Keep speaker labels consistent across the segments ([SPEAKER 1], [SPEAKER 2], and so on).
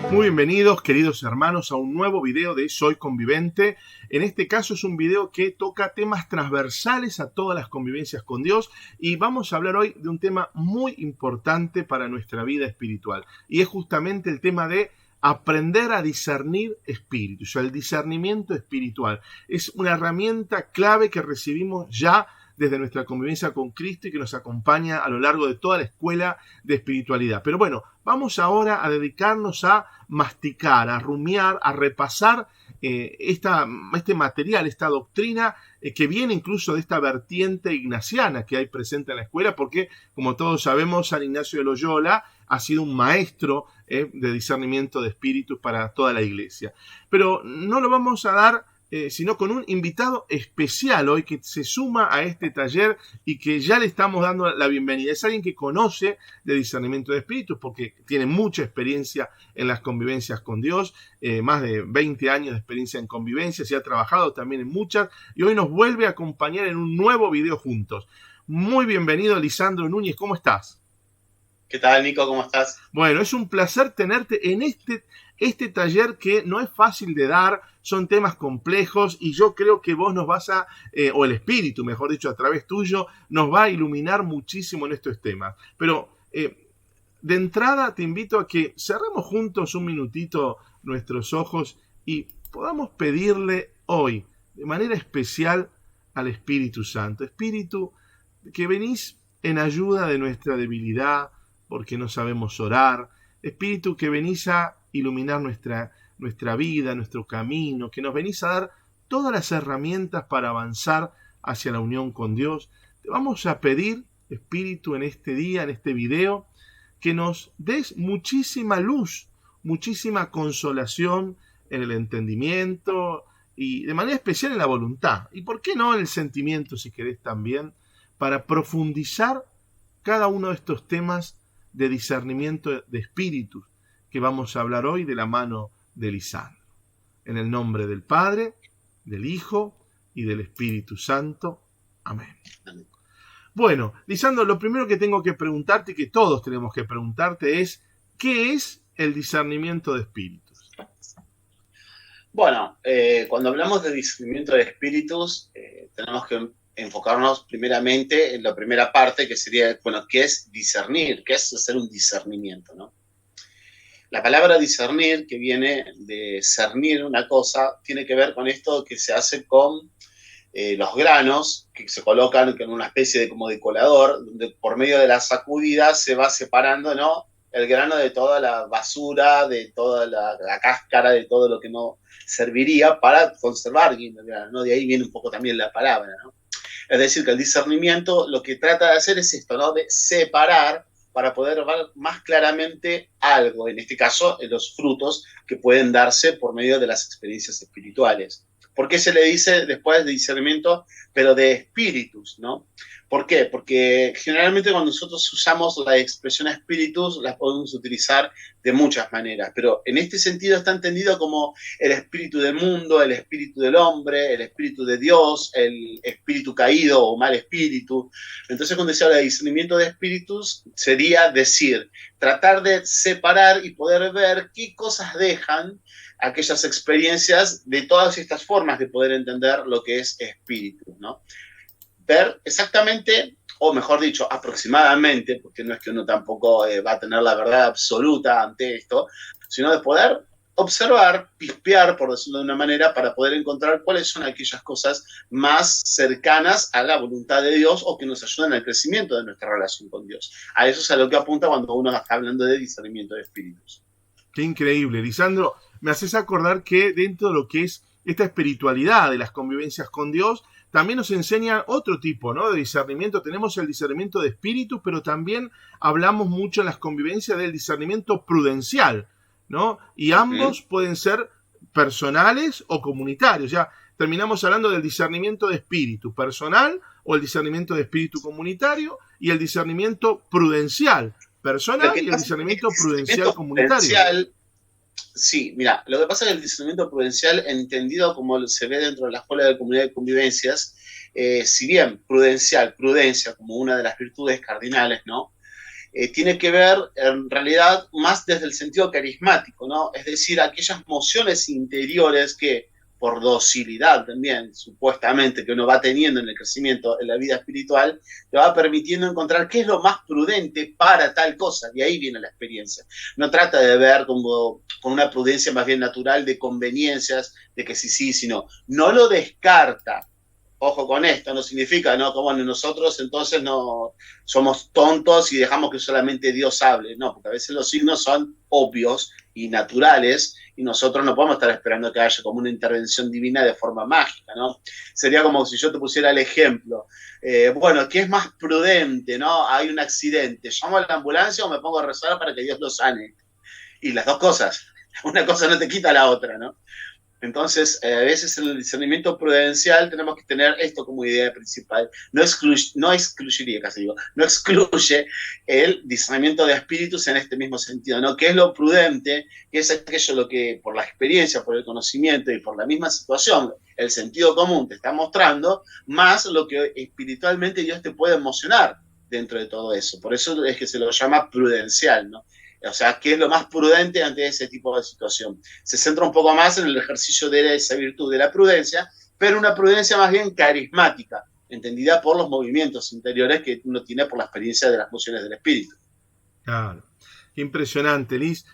[SPEAKER 1] Muy bienvenidos, queridos hermanos, a un nuevo video de Soy Convivente. En este caso es un video que toca temas transversales a todas las convivencias con Dios y vamos a hablar hoy de un tema muy importante para nuestra vida espiritual y es justamente el tema de aprender a discernir espíritus, o sea, el discernimiento espiritual. Es una herramienta clave que recibimos ya desde nuestra convivencia con Cristo y que nos acompaña a lo largo de toda la escuela de espiritualidad. Pero bueno, vamos ahora a dedicarnos a masticar, a rumiar, a repasar este material, esta doctrina que viene incluso de esta vertiente ignaciana que hay presente en la escuela, porque como todos sabemos, San Ignacio de Loyola ha sido un maestro de discernimiento de espíritus para toda la iglesia. Pero no lo vamos a dar sino con un invitado especial hoy que se suma a este taller y que ya le estamos dando la bienvenida. Es alguien que conoce de discernimiento de espíritus porque tiene mucha experiencia en las convivencias con Dios, más de 20 años de experiencia en convivencias y ha trabajado también en muchas y hoy nos vuelve a acompañar en un nuevo video juntos. Muy bienvenido, Lisandro Núñez, ¿cómo estás?
[SPEAKER 2] ¿Qué tal, Nico? ¿Cómo estás?
[SPEAKER 1] Bueno, es un placer tenerte en este taller que no es fácil de dar, son temas complejos y yo creo que vos nos vas a, o el espíritu, mejor dicho, a través tuyo, nos va a iluminar muchísimo en estos temas. Pero de entrada te invito a que cerremos juntos un minutito nuestros ojos y podamos pedirle hoy, de manera especial, al Espíritu Santo. Espíritu, que venís en ayuda de nuestra debilidad, porque no sabemos orar. Espíritu, que venís a iluminar nuestra vida, nuestro camino, que nos venís a dar todas las herramientas para avanzar hacia la unión con Dios. Te vamos a pedir, Espíritu, en este día, en este video, que nos des muchísima luz, muchísima consolación en el entendimiento y de manera especial en la voluntad. Y por qué no en el sentimiento, si querés también, para profundizar cada uno de estos temas de discernimiento de espíritus que vamos a hablar hoy de la mano de Lisandro. En el nombre del Padre, del Hijo y del Espíritu Santo. Amén. Bueno, Lisandro, lo primero que tengo que preguntarte y que todos tenemos que preguntarte es ¿qué es el discernimiento de espíritus?
[SPEAKER 2] Bueno, cuando hablamos de discernimiento de espíritus, tenemos que enfocarnos primeramente en la primera parte, que sería, bueno, ¿qué es discernir? ¿Qué es hacer un discernimiento, no? La palabra discernir, que viene de cernir una cosa, tiene que ver con esto que se hace con los granos, que se colocan en una especie de como de colador, donde por medio de la sacudida se va separando, ¿no?, el grano de toda la basura, de toda la cáscara, de todo lo que no serviría para conservar, ¿no? De ahí viene un poco también la palabra, ¿no? Es decir, que el discernimiento lo que trata de hacer es esto, ¿no?, de separar para poder ver más claramente algo, en este caso, los frutos que pueden darse por medio de las experiencias espirituales. ¿Por qué se le dice después de discernimiento, pero de espíritus, no? ¿Por qué? Porque generalmente cuando nosotros usamos la expresión espíritus, las podemos utilizar de muchas maneras, pero en este sentido está entendido como el espíritu del mundo, el espíritu del hombre, el espíritu de Dios, el espíritu caído o mal espíritu. Entonces, cuando se habla de discernimiento de espíritus, sería decir, tratar de separar y poder ver qué cosas dejan aquellas experiencias de todas estas formas de poder entender lo que es espíritu, ¿no? Ver exactamente, o mejor dicho, aproximadamente, porque no es que uno tampoco va a tener la verdad absoluta ante esto, sino de poder observar, pispear, por decirlo de una manera, para poder encontrar cuáles son aquellas cosas más cercanas a la voluntad de Dios o que nos ayudan al crecimiento de nuestra relación con Dios. A eso es a lo que apunta cuando uno está hablando de discernimiento de espíritus.
[SPEAKER 1] Qué increíble, Lisandro. Me haces acordar que dentro de lo que es esta espiritualidad de las convivencias con Dios, también nos enseña otro tipo, ¿no?, de discernimiento. Tenemos el discernimiento de espíritus, pero también hablamos mucho en las convivencias del discernimiento prudencial, ¿no? Y ambos pueden ser personales o comunitarios. Ya terminamos hablando del discernimiento de espíritu personal o el discernimiento de espíritu comunitario y el discernimiento prudencial personal y el discernimiento prudencial comunitario.
[SPEAKER 2] Sí, mira, lo que pasa es que el discernimiento prudencial, entendido como se ve dentro de la escuela de comunidad de convivencias, si bien prudencia como una de las virtudes cardinales, ¿no? Tiene que ver en realidad más desde el sentido carismático, ¿no? Es decir, aquellas mociones interiores que por docilidad también, supuestamente, que uno va teniendo en el crecimiento, en la vida espiritual, te va permitiendo encontrar qué es lo más prudente para tal cosa, y ahí viene la experiencia. No trata de ver como con una prudencia más bien natural de conveniencias, de que sí, sino no lo descarta. Ojo con esto, no significa, ¿no?, como nosotros entonces no somos tontos y dejamos que solamente Dios hable. No, porque a veces los signos son obvios y naturales y nosotros no podemos estar esperando que haya como una intervención divina de forma mágica, ¿no? Sería como si yo te pusiera el ejemplo. Bueno, ¿qué es más prudente, no? Hay un accidente, ¿llamo a la ambulancia o me pongo a rezar para que Dios lo sane? Y las dos cosas, una cosa no te quita la otra, ¿no? Entonces, a veces en el discernimiento prudencial tenemos que tener esto como idea principal. No excluye el discernimiento de espíritus en este mismo sentido, ¿no? ¿Qué es lo prudente? ¿Qué es aquello lo que por la experiencia, por el conocimiento y por la misma situación, el sentido común te está mostrando, más lo que espiritualmente Dios te puede emocionar dentro de todo eso? Por eso es que se lo llama prudencial, ¿no? O sea, ¿qué es lo más prudente ante ese tipo de situación? Se centra un poco más en el ejercicio de esa virtud de la prudencia, pero una prudencia más bien carismática, entendida por los movimientos interiores que uno tiene por la experiencia de las mociones del espíritu.
[SPEAKER 1] Claro, qué impresionante, Liz.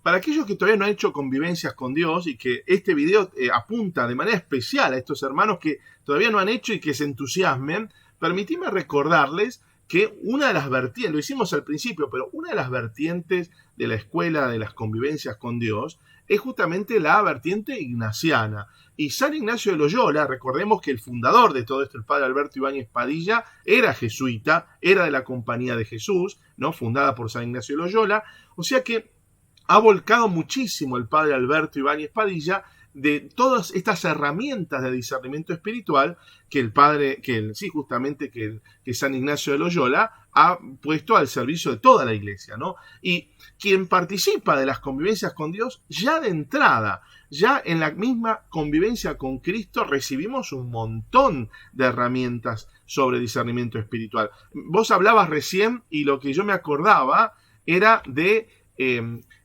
[SPEAKER 1] Para aquellos que todavía no han hecho convivencias con Dios y que este video apunta de manera especial a estos hermanos que todavía no han hecho y que se entusiasmen, permitidme recordarles que una de las vertientes, lo hicimos al principio, pero una de las vertientes de la escuela de las convivencias con Dios es justamente la vertiente ignaciana. Y San Ignacio de Loyola, recordemos que el fundador de todo esto, el padre Alberto Ibáñez Padilla, era jesuita, era de la Compañía de Jesús, ¿no?, fundada por San Ignacio de Loyola, o sea que ha volcado muchísimo el padre Alberto Ibáñez Padilla de todas estas herramientas de discernimiento espiritual que que San Ignacio de Loyola ha puesto al servicio de toda la iglesia, ¿no? Y quien participa de las convivencias con Dios, ya de entrada, ya en la misma convivencia con Cristo, recibimos un montón de herramientas sobre discernimiento espiritual. Vos hablabas recién y lo que yo me acordaba era de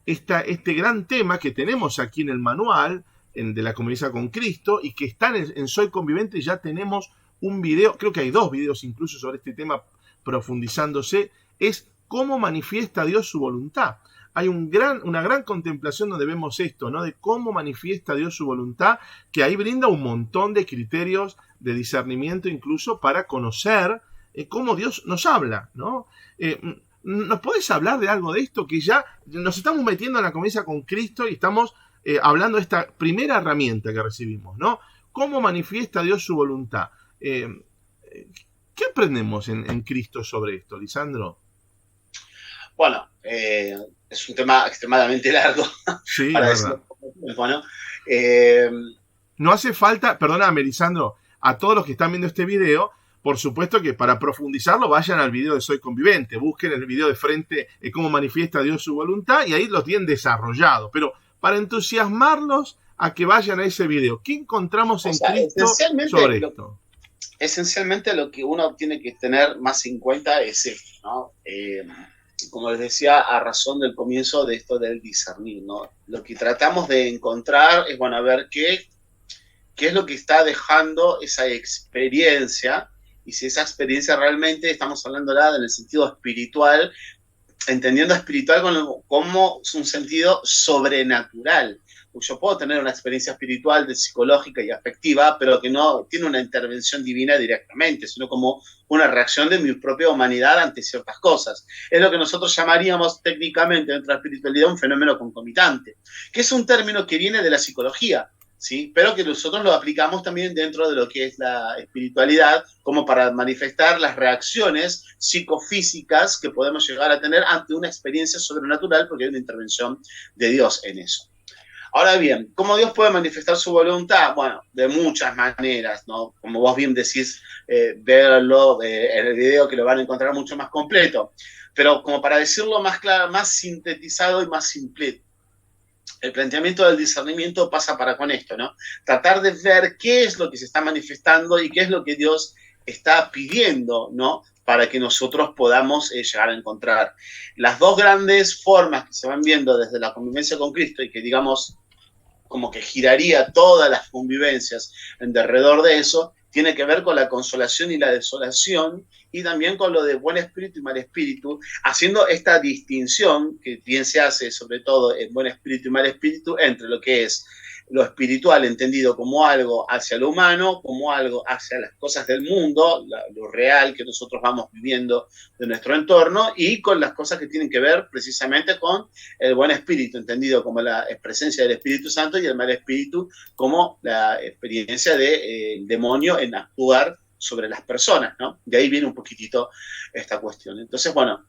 [SPEAKER 1] este gran tema que tenemos aquí en el manual de la convivencia con Cristo y que está en Soy Convivente. Ya tenemos un video, creo que hay 2 videos incluso sobre este tema profundizándose, es cómo manifiesta Dios su voluntad. Hay una gran contemplación donde vemos esto, ¿no?, de cómo manifiesta Dios su voluntad, que ahí brinda un montón de criterios de discernimiento incluso para conocer cómo Dios nos habla, ¿no? ¿Nos podés hablar de algo de esto? Que ya nos estamos metiendo en la convivencia con Cristo y estamos hablando de esta primera herramienta que recibimos, ¿no? ¿Cómo manifiesta Dios su voluntad? ¿Qué aprendemos en Cristo sobre esto, Lisandro?
[SPEAKER 2] Bueno, es un tema extremadamente largo.
[SPEAKER 1] Sí,
[SPEAKER 2] para
[SPEAKER 1] es verdad.
[SPEAKER 2] tiempo, ¿no?
[SPEAKER 1] No hace falta, perdóname, Lisandro, a todos los que están viendo este video, por supuesto que para profundizarlo vayan al video de Soy Convivente, busquen el video de frente, cómo manifiesta Dios su voluntad, y ahí lo tienen desarrollado. Pero para entusiasmarlos a que vayan a ese video, ¿qué encontramos en Cristo sobre esto?
[SPEAKER 2] Esencialmente lo que uno tiene que tener más en cuenta es esto, ¿no? Como les decía, a razón del comienzo de esto del discernir, ¿no? Lo que tratamos de encontrar es, bueno, a ver qué es lo que está dejando esa experiencia, y si esa experiencia realmente estamos hablando en el sentido espiritual, entendiendo espiritual como un sentido sobrenatural. Yo puedo tener una experiencia espiritual, psicológica y afectiva, pero que no tiene una intervención divina directamente, sino como una reacción de mi propia humanidad ante ciertas cosas. Es lo que nosotros llamaríamos técnicamente dentro de la espiritualidad un fenómeno concomitante, que es un término que viene de la psicología. ¿sí? Pero que nosotros lo aplicamos también dentro de lo que es la espiritualidad, como para manifestar las reacciones psicofísicas que podemos llegar a tener ante una experiencia sobrenatural, porque hay una intervención de Dios en eso. Ahora bien, ¿cómo Dios puede manifestar su voluntad? Bueno, de muchas maneras, ¿no? Como vos bien decís, verlo en el video, que lo van a encontrar mucho más completo. Pero como para decirlo más claro, más sintetizado y más simple, el planteamiento del discernimiento pasa para con esto, ¿no? Tratar de ver qué es lo que se está manifestando y qué es lo que Dios está pidiendo, ¿no? Para que nosotros podamos llegar a encontrar. Las dos grandes formas que se van viendo desde la convivencia con Cristo y que, digamos, como que giraría todas las convivencias en derredor de eso, tiene que ver con la consolación y la desolación, y también con lo de buen espíritu y mal espíritu, haciendo esta distinción que bien se hace, sobre todo en buen espíritu y mal espíritu, entre lo que es lo espiritual entendido como algo hacia lo humano, como algo hacia las cosas del mundo, lo real que nosotros vamos viviendo de nuestro entorno, y con las cosas que tienen que ver precisamente con el buen espíritu, entendido como la presencia del Espíritu Santo, y el mal espíritu como la experiencia del demonio en actuar sobre las personas, ¿no? De ahí viene un poquitito esta cuestión. Entonces, bueno,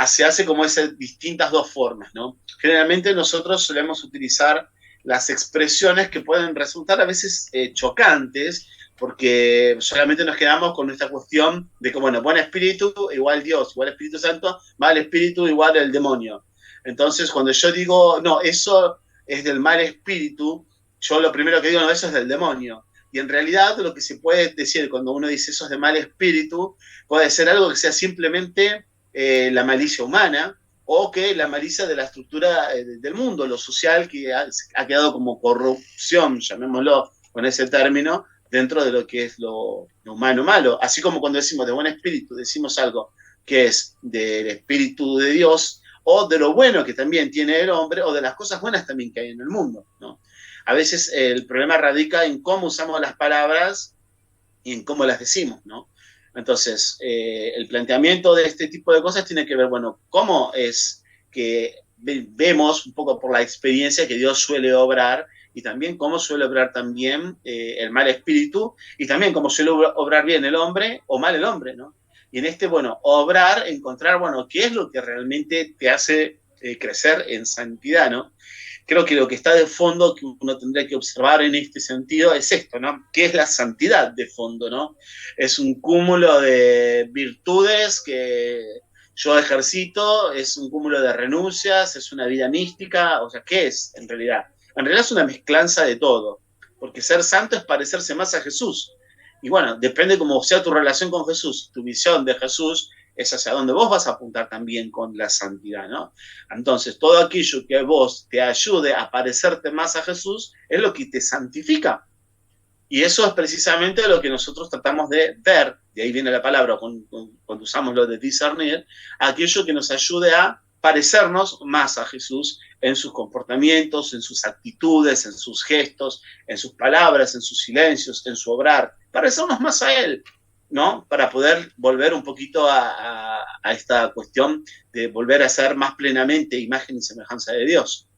[SPEAKER 2] se hace como esas distintas dos formas, ¿no? Generalmente nosotros solemos utilizar las expresiones que pueden resultar a veces chocantes, porque solamente nos quedamos con esta cuestión de que, bueno, buen espíritu igual Dios, igual Espíritu Santo, mal espíritu igual el demonio. Entonces, cuando yo digo, no, eso es del mal espíritu, yo lo primero que digo, no, eso es del demonio. Y en realidad lo que se puede decir cuando uno dice eso es de mal espíritu, puede ser algo que sea simplemente la malicia humana, o que la malicia de la estructura del mundo, lo social, que ha quedado como corrupción, llamémoslo con ese término, dentro de lo que es lo humano malo. Así como cuando decimos de buen espíritu, decimos algo que es del espíritu de Dios, o de lo bueno que también tiene el hombre, o de las cosas buenas también que hay en el mundo, ¿no? A veces el problema radica en cómo usamos las palabras y en cómo las decimos, ¿no? Entonces, el planteamiento de este tipo de cosas tiene que ver, bueno, cómo es que vemos un poco por la experiencia que Dios suele obrar, y también cómo suele obrar también el mal espíritu, y también cómo suele obrar bien el hombre o mal el hombre, ¿no? Y en este, bueno, obrar, encontrar, bueno, qué es lo que realmente te hace crecer en santidad, ¿no? Creo que lo que está de fondo que uno tendría que observar en este sentido es esto, ¿no? ¿Qué es la santidad de fondo, ¿no? Es un cúmulo de virtudes que yo ejercito, es un cúmulo de renuncias, es una vida mística, o sea, ¿qué es en realidad? En realidad es una mezclanza de todo, porque ser santo es parecerse más a Jesús. Y bueno, depende cómo sea tu relación con Jesús, tu visión de Jesús, es hacia donde vos vas a apuntar también con la santidad, ¿no? Entonces, todo aquello que vos te ayude a parecerte más a Jesús es lo que te santifica. Y eso es precisamente lo que nosotros tratamos de ver, de ahí viene la palabra cuando usamos lo de discernir, aquello que nos ayude a parecernos más a Jesús en sus comportamientos, en sus actitudes, en sus gestos, en sus palabras, en sus silencios, en su obrar, parecernos más a Él, ¿no? Para poder volver un poquito a esta cuestión de volver a ser más plenamente imagen y semejanza de Dios.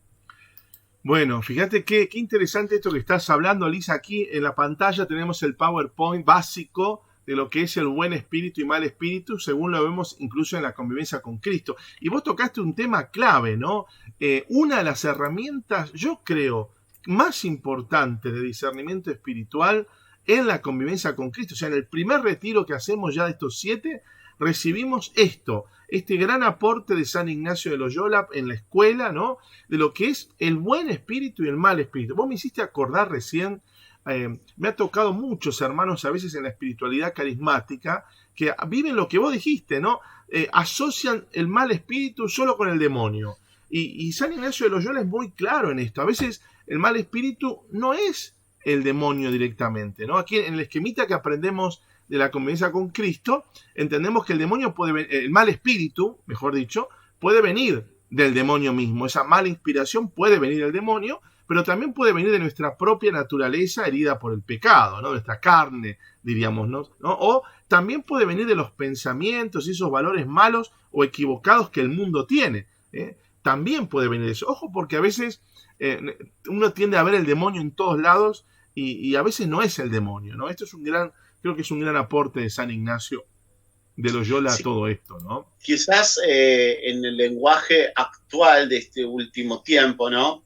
[SPEAKER 1] Bueno, fíjate qué interesante esto que estás hablando, Lisa. Aquí en la pantalla tenemos el PowerPoint básico de lo que es el buen espíritu y mal espíritu, según lo vemos incluso en la convivencia con Cristo. Y vos tocaste un tema clave, ¿no? Una de las herramientas, yo creo, más importantes de discernimiento espiritual en la convivencia con Cristo. O sea, en el primer retiro que hacemos ya de estos 7, recibimos este gran aporte de San Ignacio de Loyola en la escuela, ¿no? De lo que es el buen espíritu y el mal espíritu. Vos me hiciste acordar recién, me ha tocado muchos hermanos a veces en la espiritualidad carismática que viven lo que vos dijiste, ¿no? Asocian el mal espíritu solo con el demonio. Y San Ignacio de Loyola es muy claro en esto. A veces el mal espíritu no es el demonio directamente, ¿no? Aquí en el esquemita que aprendemos de la convivencia con Cristo, entendemos que el demonio el mal espíritu, mejor dicho, puede venir del demonio mismo. Esa mala inspiración puede venir del demonio, pero también puede venir de nuestra propia naturaleza herida por el pecado, ¿no? Nuestra carne, diríamos, ¿no? O también puede venir de los pensamientos y esos valores malos o equivocados que el mundo tiene, ¿eh? también puede venir eso. Ojo, porque a veces uno tiende a ver el demonio en todos lados y a veces no es el demonio, ¿no? Esto es creo que es un gran aporte de San Ignacio de Loyola a
[SPEAKER 2] Sí,
[SPEAKER 1] todo esto, ¿no?
[SPEAKER 2] quizás en el lenguaje actual de este último tiempo, ¿no?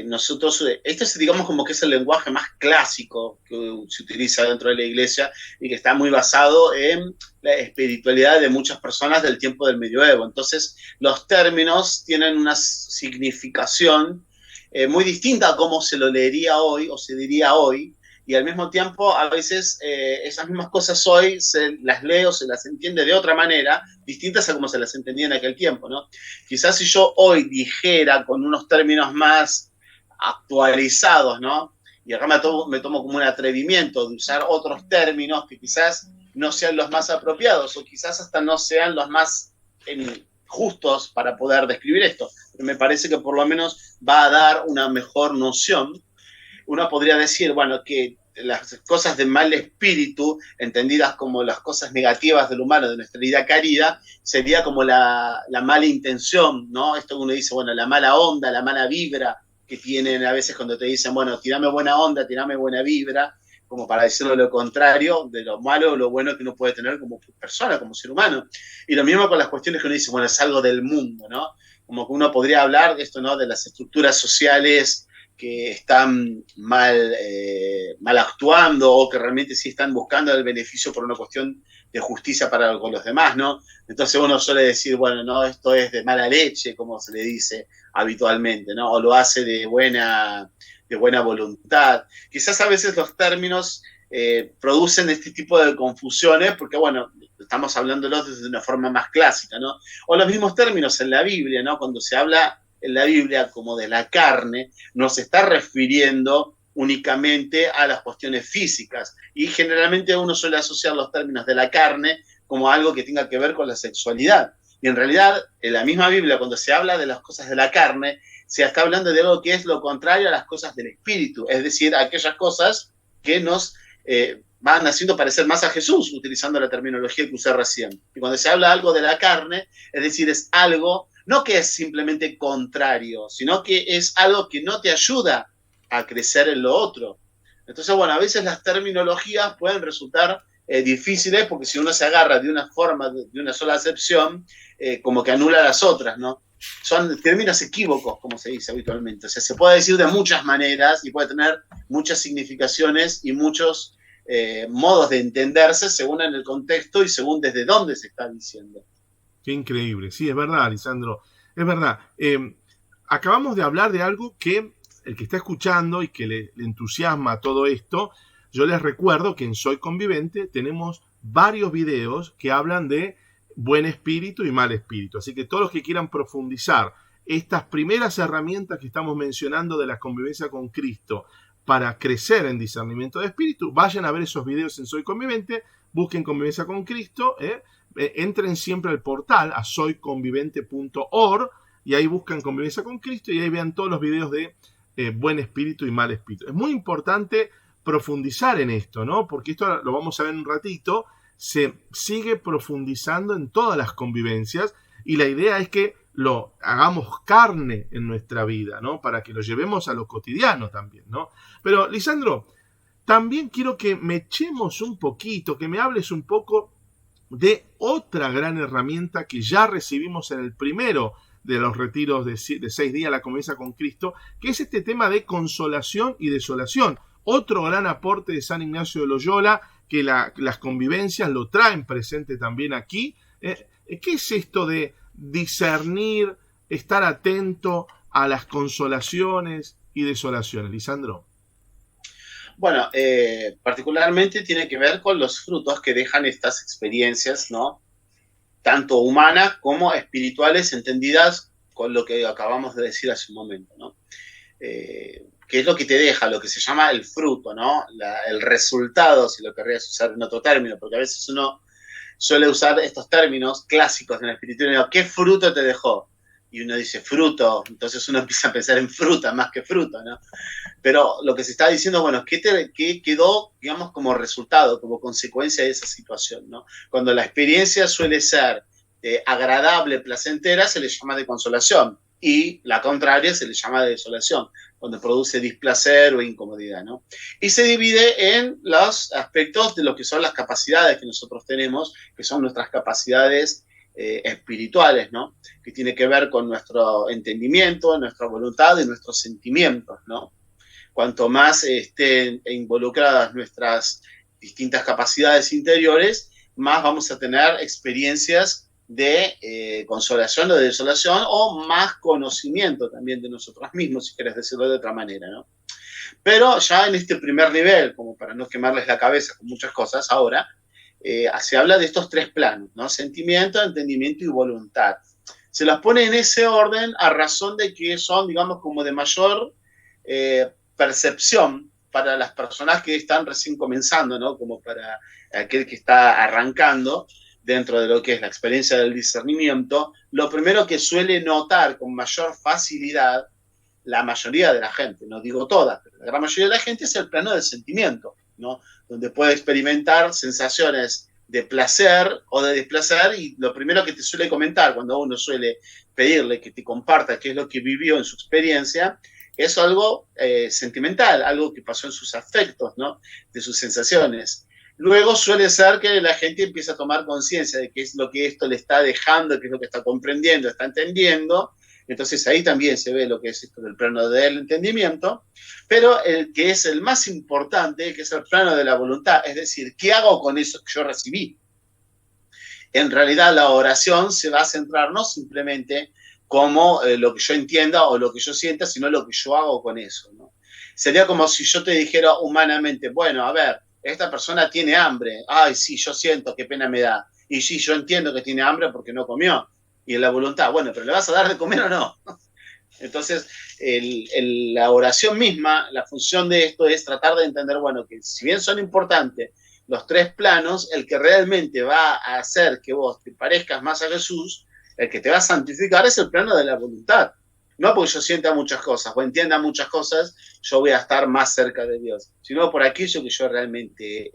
[SPEAKER 2] Nosotros, este es, digamos, como que es el lenguaje más clásico que se utiliza dentro de la iglesia y que está muy basado en la espiritualidad de muchas personas del tiempo del medioevo. Entonces, los términos tienen una significación muy distinta a cómo se lo leería hoy o se diría hoy, y al mismo tiempo a veces esas mismas cosas hoy se las lee o se las entiende de otra manera, distintas a como se las entendía en aquel tiempo, ¿no? Quizás si yo hoy dijera con unos términos más actualizados, ¿no? Y acá me tomo como un atrevimiento de usar otros términos que quizás no sean los más apropiados o quizás hasta no sean los más justos para poder describir esto. Pero me parece que por lo menos va a dar una mejor noción. Uno podría decir, bueno, que las cosas de mal espíritu, entendidas como las cosas negativas del humano, de nuestra vida querida, sería como la mala intención, ¿no? Esto uno dice, bueno, la mala onda, la mala vibra que tienen a veces cuando te dicen, bueno, tirame buena onda, tirame buena vibra, como para decirlo lo contrario de lo malo o lo bueno que uno puede tener como persona, como ser humano. Y lo mismo con las cuestiones que uno dice, bueno, es algo del mundo, ¿no? Como que uno podría hablar de esto, ¿no? De las estructuras sociales que están mal actuando o que realmente sí están buscando el beneficio por una cuestión de justicia para con los demás, ¿no? Entonces uno suele decir, bueno, no, esto es de mala leche, como se le dice habitualmente, ¿no? O lo hace de buena voluntad. Quizás a veces los términos producen este tipo de confusiones porque, bueno, estamos hablándolos desde una forma más clásica, ¿no? O los mismos términos en la Biblia, ¿no? Cuando se habla en la Biblia como de la carne, no se está refiriendo únicamente a las cuestiones físicas. Y generalmente uno suele asociar los términos de la carne como algo que tenga que ver con la sexualidad. Y en realidad, en la misma Biblia, cuando se habla de las cosas de la carne, se está hablando de algo que es lo contrario a las cosas del espíritu, es decir, aquellas cosas que nos van haciendo parecer más a Jesús, utilizando la terminología que usé recién. Y cuando se habla algo de la carne, es decir, es algo no que es simplemente contrario, sino que es algo que no te ayuda a crecer en lo otro. Entonces, bueno, a veces las terminologías pueden resultar difíciles porque si uno se agarra de una forma, de una sola acepción, como que anula las otras, ¿no? Son términos equívocos, como se dice habitualmente. O sea, se puede decir de muchas maneras y puede tener muchas significaciones y muchos modos de entenderse según en el contexto y según desde dónde se está diciendo.
[SPEAKER 1] Qué increíble. Sí, es verdad, Lisandro. Es verdad. Acabamos de hablar de algo que el que está escuchando y que le entusiasma todo esto, yo les recuerdo que en Soy Convivente tenemos varios videos que hablan de buen espíritu y mal espíritu. Así que todos los que quieran profundizar estas primeras herramientas que estamos mencionando de la convivencia con Cristo para crecer en discernimiento de espíritu, vayan a ver esos videos en Soy Convivente, busquen Convivencia con Cristo, entren siempre al portal, a soyconvivente.org, y ahí buscan Convivencia con Cristo y ahí vean todos los videos de buen espíritu y mal espíritu. Es muy importante profundizar en esto, ¿no? Porque esto lo vamos a ver en un ratito, se sigue profundizando en todas las convivencias y la idea es que lo hagamos carne en nuestra vida, ¿no? Para que lo llevemos a lo cotidiano también, ¿no? Pero, Lisandro, también quiero que me echemos un poquito, que me hables un poco de otra gran herramienta que ya recibimos en el primero de los retiros de 6 días, la convivencia con Cristo, que es este tema de consolación y desolación. Otro gran aporte de San Ignacio de Loyola, que las convivencias lo traen presente también aquí. ¿Qué es esto de discernir, estar atento a las consolaciones y desolaciones, Lisandro?
[SPEAKER 2] Bueno, particularmente tiene que ver con los frutos que dejan estas experiencias, ¿no? Tanto humanas como espirituales, entendidas con lo que acabamos de decir hace un momento, ¿no? ¿Qué es lo que te deja? Lo que se llama el fruto, ¿no? El resultado, si lo querrías usar en otro término, porque a veces uno suele usar estos términos clásicos en el espiritismo. ¿Qué fruto te dejó? Y uno dice fruto, entonces uno empieza a pensar en fruta más que fruto, ¿no? Pero lo que se está diciendo, bueno, ¿qué quedó, digamos, como resultado, como consecuencia de esa situación, ¿no? Cuando la experiencia suele ser agradable, placentera, se le llama de consolación. Y la contraria se le llama de desolación, cuando produce displacer o incomodidad, ¿no? Y se divide en los aspectos de lo que son las capacidades que nosotros tenemos, que son nuestras capacidades espirituales, ¿no? Que tiene que ver con nuestro entendimiento, nuestra voluntad y nuestros sentimientos, ¿no? Cuanto más estén involucradas nuestras distintas capacidades interiores, más vamos a tener experiencias de consolación o de desolación, o más conocimiento también de nosotros mismos, si querés decirlo de otra manera, ¿no? Pero ya en este primer nivel, como para no quemarles la cabeza con muchas cosas ahora, se habla de estos tres planos, ¿no? Sentimiento, entendimiento y voluntad. Se las pone en ese orden a razón de que son, digamos, como de mayor percepción para las personas que están recién comenzando, ¿no? Como para aquel que está arrancando dentro de lo que es la experiencia del discernimiento. Lo primero que suele notar con mayor facilidad la mayoría de la gente, no digo todas, pero la gran mayoría de la gente, es el plano del sentimiento, ¿no? Donde puede experimentar sensaciones de placer o de desplacer, y lo primero que te suele comentar cuando uno suele pedirle que te comparta qué es lo que vivió en su experiencia, es algo sentimental, algo que pasó en sus afectos, ¿no? De sus sensaciones. Luego suele ser que la gente empieza a tomar conciencia de qué es lo que esto le está dejando, qué es lo que está comprendiendo, está entendiendo. Entonces ahí también se ve lo que es esto del plano del entendimiento, pero el que es el más importante, que es el plano de la voluntad, es decir, ¿qué hago con eso que yo recibí? En realidad la oración se va a centrar no simplemente como lo que yo entienda o lo que yo sienta, sino lo que yo hago con eso, ¿no? Sería como si yo te dijera humanamente, bueno, a ver, esta persona tiene hambre, ay, sí, yo siento, qué pena me da, y sí, yo entiendo que tiene hambre porque no comió, y en la voluntad, bueno, pero ¿le vas a dar de comer o no? Entonces, la oración misma, la función de esto es tratar de entender, bueno, que si bien son importantes los tres planos, el que realmente va a hacer que vos te parezcas más a Jesús, el que te va a santificar, es el plano de la voluntad. No porque yo sienta muchas cosas o entienda muchas cosas, yo voy a estar más cerca de Dios, sino por aquello que yo realmente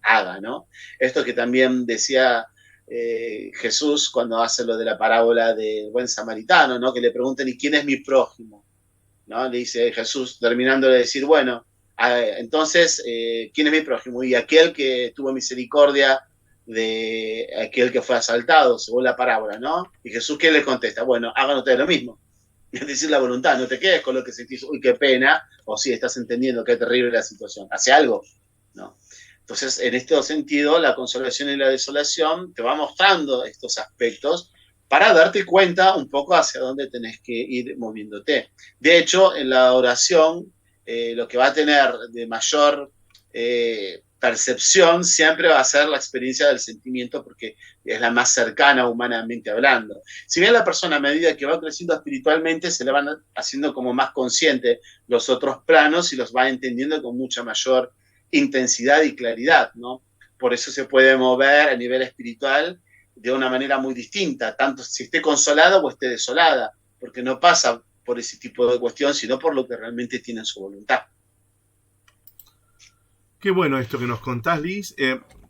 [SPEAKER 2] haga, ¿no? Esto que también decía Jesús cuando hace lo de la parábola del buen samaritano, ¿no? Que le preguntan, ¿y quién es mi prójimo? ¿No? Le dice Jesús, terminando de decir, bueno, entonces, ¿quién es mi prójimo? Y aquel que tuvo misericordia de aquel que fue asaltado, según la parábola, ¿no? Y Jesús, ¿qué le contesta? Bueno, hagan ustedes lo mismo. Es decir, la voluntad, no te quedes con lo que sentís, uy, qué pena, o sí, estás entendiendo qué terrible la situación. Hace algo, ¿no? Entonces, en este sentido, la consolación y la desolación te va mostrando estos aspectos para darte cuenta un poco hacia dónde tenés que ir moviéndote. De hecho, en la oración, lo que va a tener de mayor percepción siempre va a ser la experiencia del sentimiento, porque es la más cercana humanamente hablando. Si bien la persona, a medida que va creciendo espiritualmente, se le van haciendo como más consciente los otros planos y los va entendiendo con mucha mayor intensidad y claridad, ¿no? Por eso se puede mover a nivel espiritual de una manera muy distinta, tanto si esté consolada o esté desolada, porque no pasa por ese tipo de cuestión, sino por lo que realmente tiene en su voluntad.
[SPEAKER 1] Qué bueno esto que nos contás, Liz.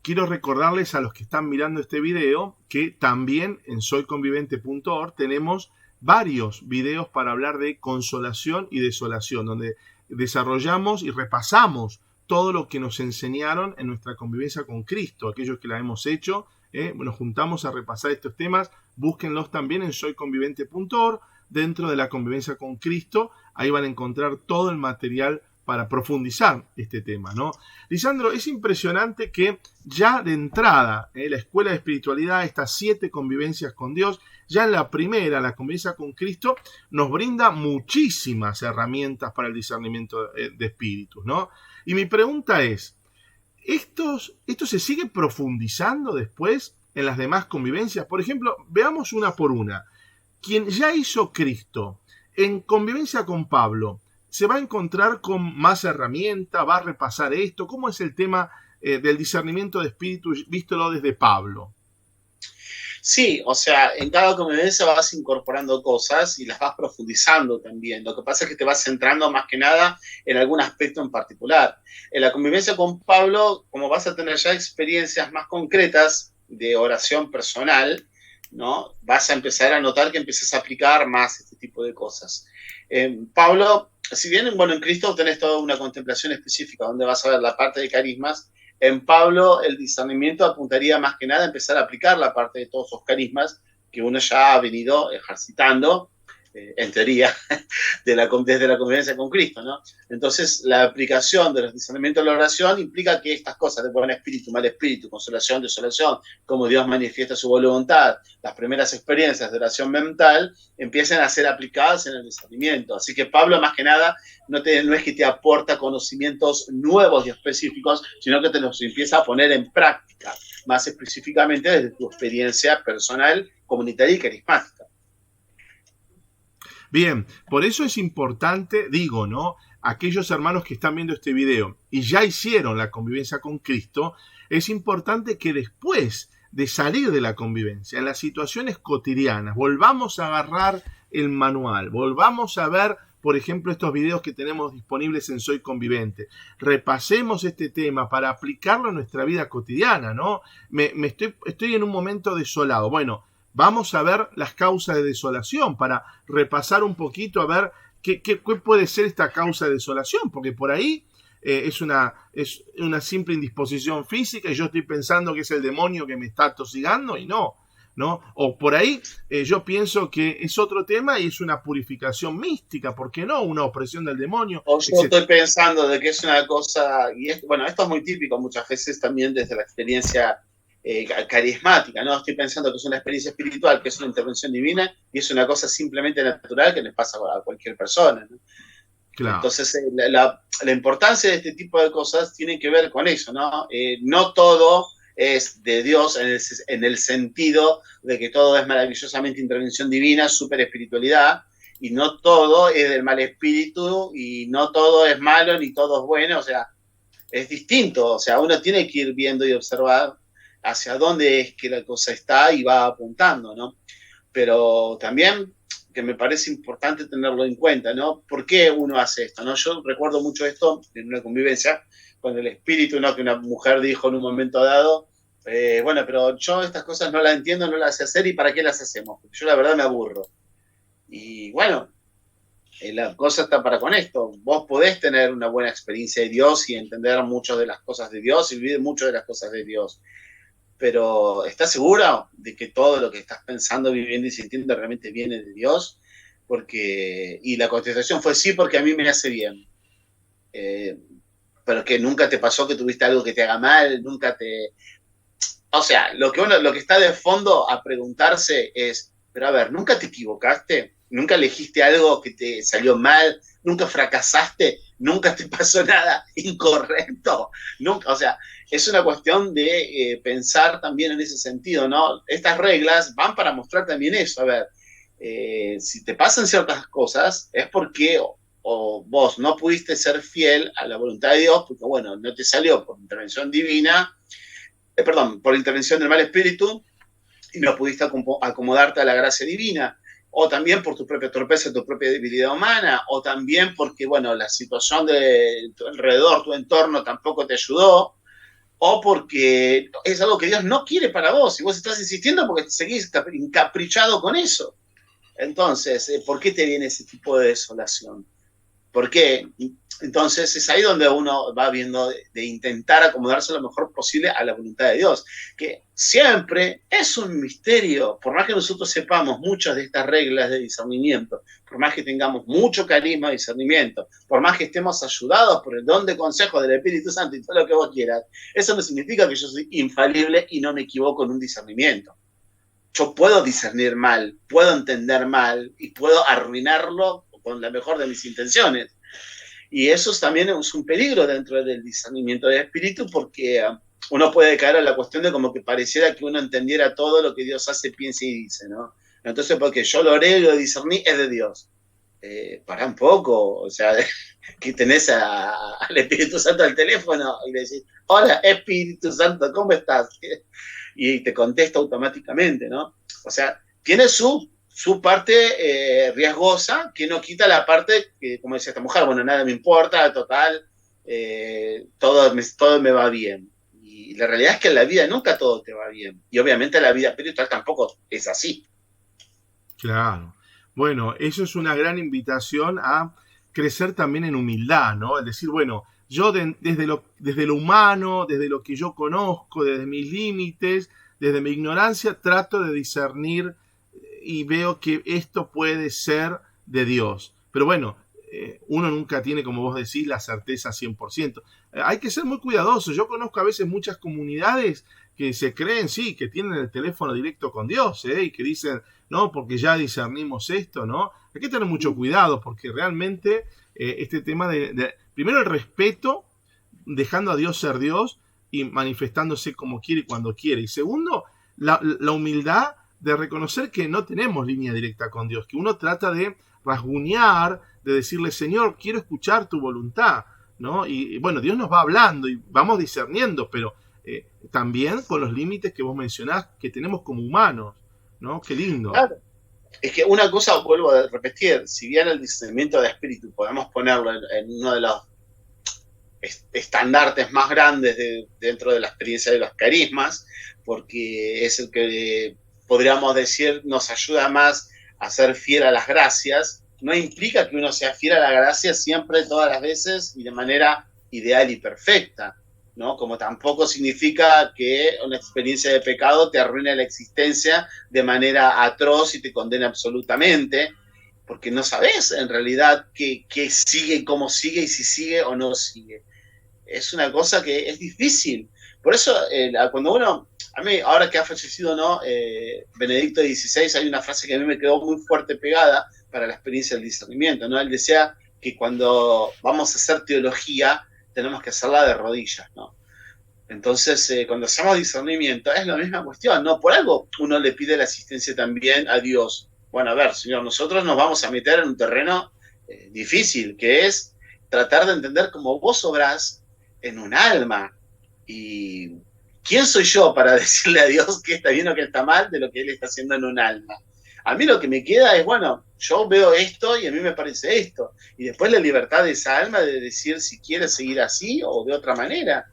[SPEAKER 1] Quiero recordarles a los que están mirando este video que también en soyconvivente.org tenemos varios videos para hablar de consolación y desolación, donde desarrollamos y repasamos todo lo que nos enseñaron en nuestra convivencia con Cristo, aquellos que la hemos hecho. Nos juntamos a repasar estos temas, búsquenlos también en soyconvivente.org, dentro de la convivencia con Cristo. Ahí van a encontrar todo el material para profundizar este tema, ¿no? Lisandro, es impresionante que ya de entrada, la Escuela de Espiritualidad, estas 7 convivencias con Dios, ya en la primera, la convivencia con Cristo, nos brinda muchísimas herramientas para el discernimiento de espíritus, ¿no? Y mi pregunta es, ¿esto se sigue profundizando después en las demás convivencias? Por ejemplo, veamos una por una. Quien ya hizo Cristo en convivencia con Pablo, ¿se va a encontrar con más herramientas? ¿Va a repasar esto? ¿Cómo es el tema del discernimiento de espíritu vístolo desde Pablo?
[SPEAKER 2] Sí, o sea, en cada convivencia vas incorporando cosas y las vas profundizando también. Lo que pasa es que te vas centrando más que nada en algún aspecto en particular. En la convivencia con Pablo, como vas a tener ya experiencias más concretas de oración personal, ¿no? Vas a empezar a notar que empiezas a aplicar más este tipo de cosas. Pablo, si bien, bueno, en Cristo tenés toda una contemplación específica donde vas a ver la parte de carismas, en Pablo el discernimiento apuntaría más que nada a empezar a aplicar la parte de todos esos carismas que uno ya ha venido ejercitando, en teoría, desde la convivencia con Cristo, ¿no? Entonces, la aplicación de los discernimientos de la oración implica que estas cosas de buen espíritu, mal espíritu, consolación, desolación, cómo Dios manifiesta su voluntad, las primeras experiencias de oración mental, empiecen a ser aplicadas en el discernimiento. Así que Pablo, más que nada, no es que te aporta conocimientos nuevos y específicos, sino que te los empieza a poner en práctica, más específicamente desde tu experiencia personal, comunitaria y carismática.
[SPEAKER 1] Bien, por eso es importante, digo, ¿no? Aquellos hermanos que están viendo este video y ya hicieron la convivencia con Cristo, es importante que después de salir de la convivencia, en las situaciones cotidianas, volvamos a agarrar el manual, volvamos a ver, por ejemplo, estos videos que tenemos disponibles en Soy Convivente. Repasemos este tema para aplicarlo en nuestra vida cotidiana, ¿no? Estoy en un momento desolado. Bueno, vamos a ver las causas de desolación para repasar un poquito a ver qué puede ser esta causa de desolación, porque por ahí es una simple indisposición física y yo estoy pensando que es el demonio que me está atosigando y no. O por ahí yo pienso que es otro tema y es una purificación mística, ¿por qué no? Una opresión del demonio.
[SPEAKER 2] O yo estoy pensando de que es una cosa, y bueno, esto es muy típico muchas veces también desde la experiencia carismática, ¿no? Estoy pensando que es una experiencia espiritual, que es una intervención divina, y es una cosa simplemente natural que les pasa a cualquier persona, ¿no?
[SPEAKER 1] Claro.
[SPEAKER 2] Entonces, la importancia de este tipo de cosas tiene que ver con eso, ¿no? No todo es de Dios en el sentido de que todo es maravillosamente intervención divina, super espiritualidad, y no todo es del mal espíritu, y no todo es malo, ni todo es bueno, o sea, es distinto, o sea, uno tiene que ir viendo y observar hacia dónde es que la cosa está y va apuntando, ¿no? Pero también que me parece importante tenerlo en cuenta, ¿no? ¿Por qué uno hace esto, no? Yo recuerdo mucho esto en una convivencia con el espíritu, ¿no? Que una mujer dijo en un momento dado, bueno, pero yo estas cosas no las entiendo, no las sé hacer, ¿y para qué las hacemos? Porque yo la verdad me aburro. Y bueno, la cosa está para con esto. Vos podés tener una buena experiencia de Dios y entender muchas de las cosas de Dios y vivir muchas de las cosas de Dios. Pero ¿estás seguro de que todo lo que estás pensando, viviendo y sintiendo realmente viene de Dios? Y la contestación fue sí, porque a mí me hace bien. Pero que nunca te pasó que tuviste algo que te haga mal, nunca te... O sea, lo que está de fondo a preguntarse es, pero a ver, ¿nunca te equivocaste? ¿Nunca elegiste algo que te salió mal? ¿Nunca fracasaste? ¿Nunca te pasó nada incorrecto? Nunca, o sea, es una cuestión de pensar también en ese sentido, ¿no? Estas reglas van para mostrar también eso. A ver, si te pasan ciertas cosas es porque o vos no pudiste ser fiel a la voluntad de Dios, porque bueno, no te salió por intervención divina, por intervención del mal espíritu, y no pudiste acomodarte a la gracia divina, o también por tu propia torpeza, tu propia debilidad humana, o también porque, bueno, la situación de tu alrededor, tu entorno tampoco te ayudó, o porque es algo que Dios no quiere para vos, y vos estás insistiendo porque seguís encaprichado con eso. Entonces, ¿por qué te viene ese tipo de desolación? ¿Por qué? Entonces es ahí donde uno va viendo de intentar acomodarse lo mejor posible a la voluntad de Dios, que siempre es un misterio, por más que nosotros sepamos muchas de estas reglas de discernimiento, por más que tengamos mucho carisma de discernimiento, por más que estemos ayudados por el don de consejo del Espíritu Santo y todo lo que vos quieras, eso no significa que yo soy infalible y no me equivoco en un discernimiento. Yo puedo discernir mal, puedo entender mal y puedo arruinarlo con la mejor de mis intenciones. Y eso también es un peligro dentro del discernimiento del espíritu, porque uno puede caer a la cuestión de como que pareciera que uno entendiera todo lo que Dios hace, piensa y dice, ¿no? Entonces, porque yo lo oré y lo discerní, es de Dios. Para un poco, o sea, que tenés al Espíritu Santo al teléfono y le decís, hola Espíritu Santo, ¿cómo estás? Y te contesta automáticamente, ¿no? O sea, tiene su parte riesgosa, que no quita la parte que, como decía esta mujer, bueno, nada me importa, total, todo me va bien. Y la realidad es que en la vida nunca todo te va bien. Y obviamente la vida espiritual tampoco es así.
[SPEAKER 1] Claro. Bueno, eso es una gran invitación a crecer también en humildad, ¿no? Es decir, bueno, yo desde lo humano, desde lo que yo conozco, desde mis límites, desde mi ignorancia, trato de discernir y veo que esto puede ser de Dios. Pero bueno, uno nunca tiene, como vos decís, la certeza 100%. Hay que ser muy cuidadoso. Yo conozco a veces muchas comunidades que se creen, sí, que tienen el teléfono directo con Dios, y que dicen, no, porque ya discernimos esto, ¿no? Hay que tener mucho cuidado porque realmente este tema primero el respeto, dejando a Dios ser Dios y manifestándose como quiere y cuando quiere. Y segundo, la humildad de reconocer que no tenemos línea directa con Dios, que uno trata de rasguñar, de decirle, Señor, quiero escuchar tu voluntad, ¿no? Y bueno, Dios nos va hablando y vamos discerniendo, pero también con los límites que vos mencionás que tenemos como humanos, ¿no? Qué lindo.
[SPEAKER 2] Claro. Es que una cosa, vuelvo a repetir, si bien el discernimiento de espíritu podemos ponerlo en uno de los estandartes más grandes dentro de la experiencia de los carismas, porque es el que podríamos decir nos ayuda más a ser fiel a las gracias, no implica que uno sea fiel a la gracia siempre, todas las veces y de manera ideal y perfecta, ¿no? Como tampoco significa que una experiencia de pecado te arruine la existencia de manera atroz y te condene absolutamente, porque no sabes en realidad qué sigue, cómo sigue y si sigue o no sigue. Es una cosa que es difícil. Por eso, cuando uno, a mí, ahora que ha fallecido, ¿no? Benedicto XVI, hay una frase que a mí me quedó muy fuerte pegada para la experiencia del discernimiento, ¿no? Él decía que cuando vamos a hacer teología, tenemos que hacerla de rodillas, ¿no? Entonces, cuando hacemos discernimiento, es la misma cuestión, ¿no? Por algo uno le pide la asistencia también a Dios. Bueno, a ver, Señor, nosotros nos vamos a meter en un terreno difícil, que es tratar de entender cómo vos obrás en un alma. Y ¿quién soy yo para decirle a Dios qué está bien o qué está mal de lo que Él está haciendo en un alma? A mí lo que me queda es, bueno, yo veo esto y a mí me parece esto. Y después la libertad de esa alma de decir si quiere seguir así o de otra manera.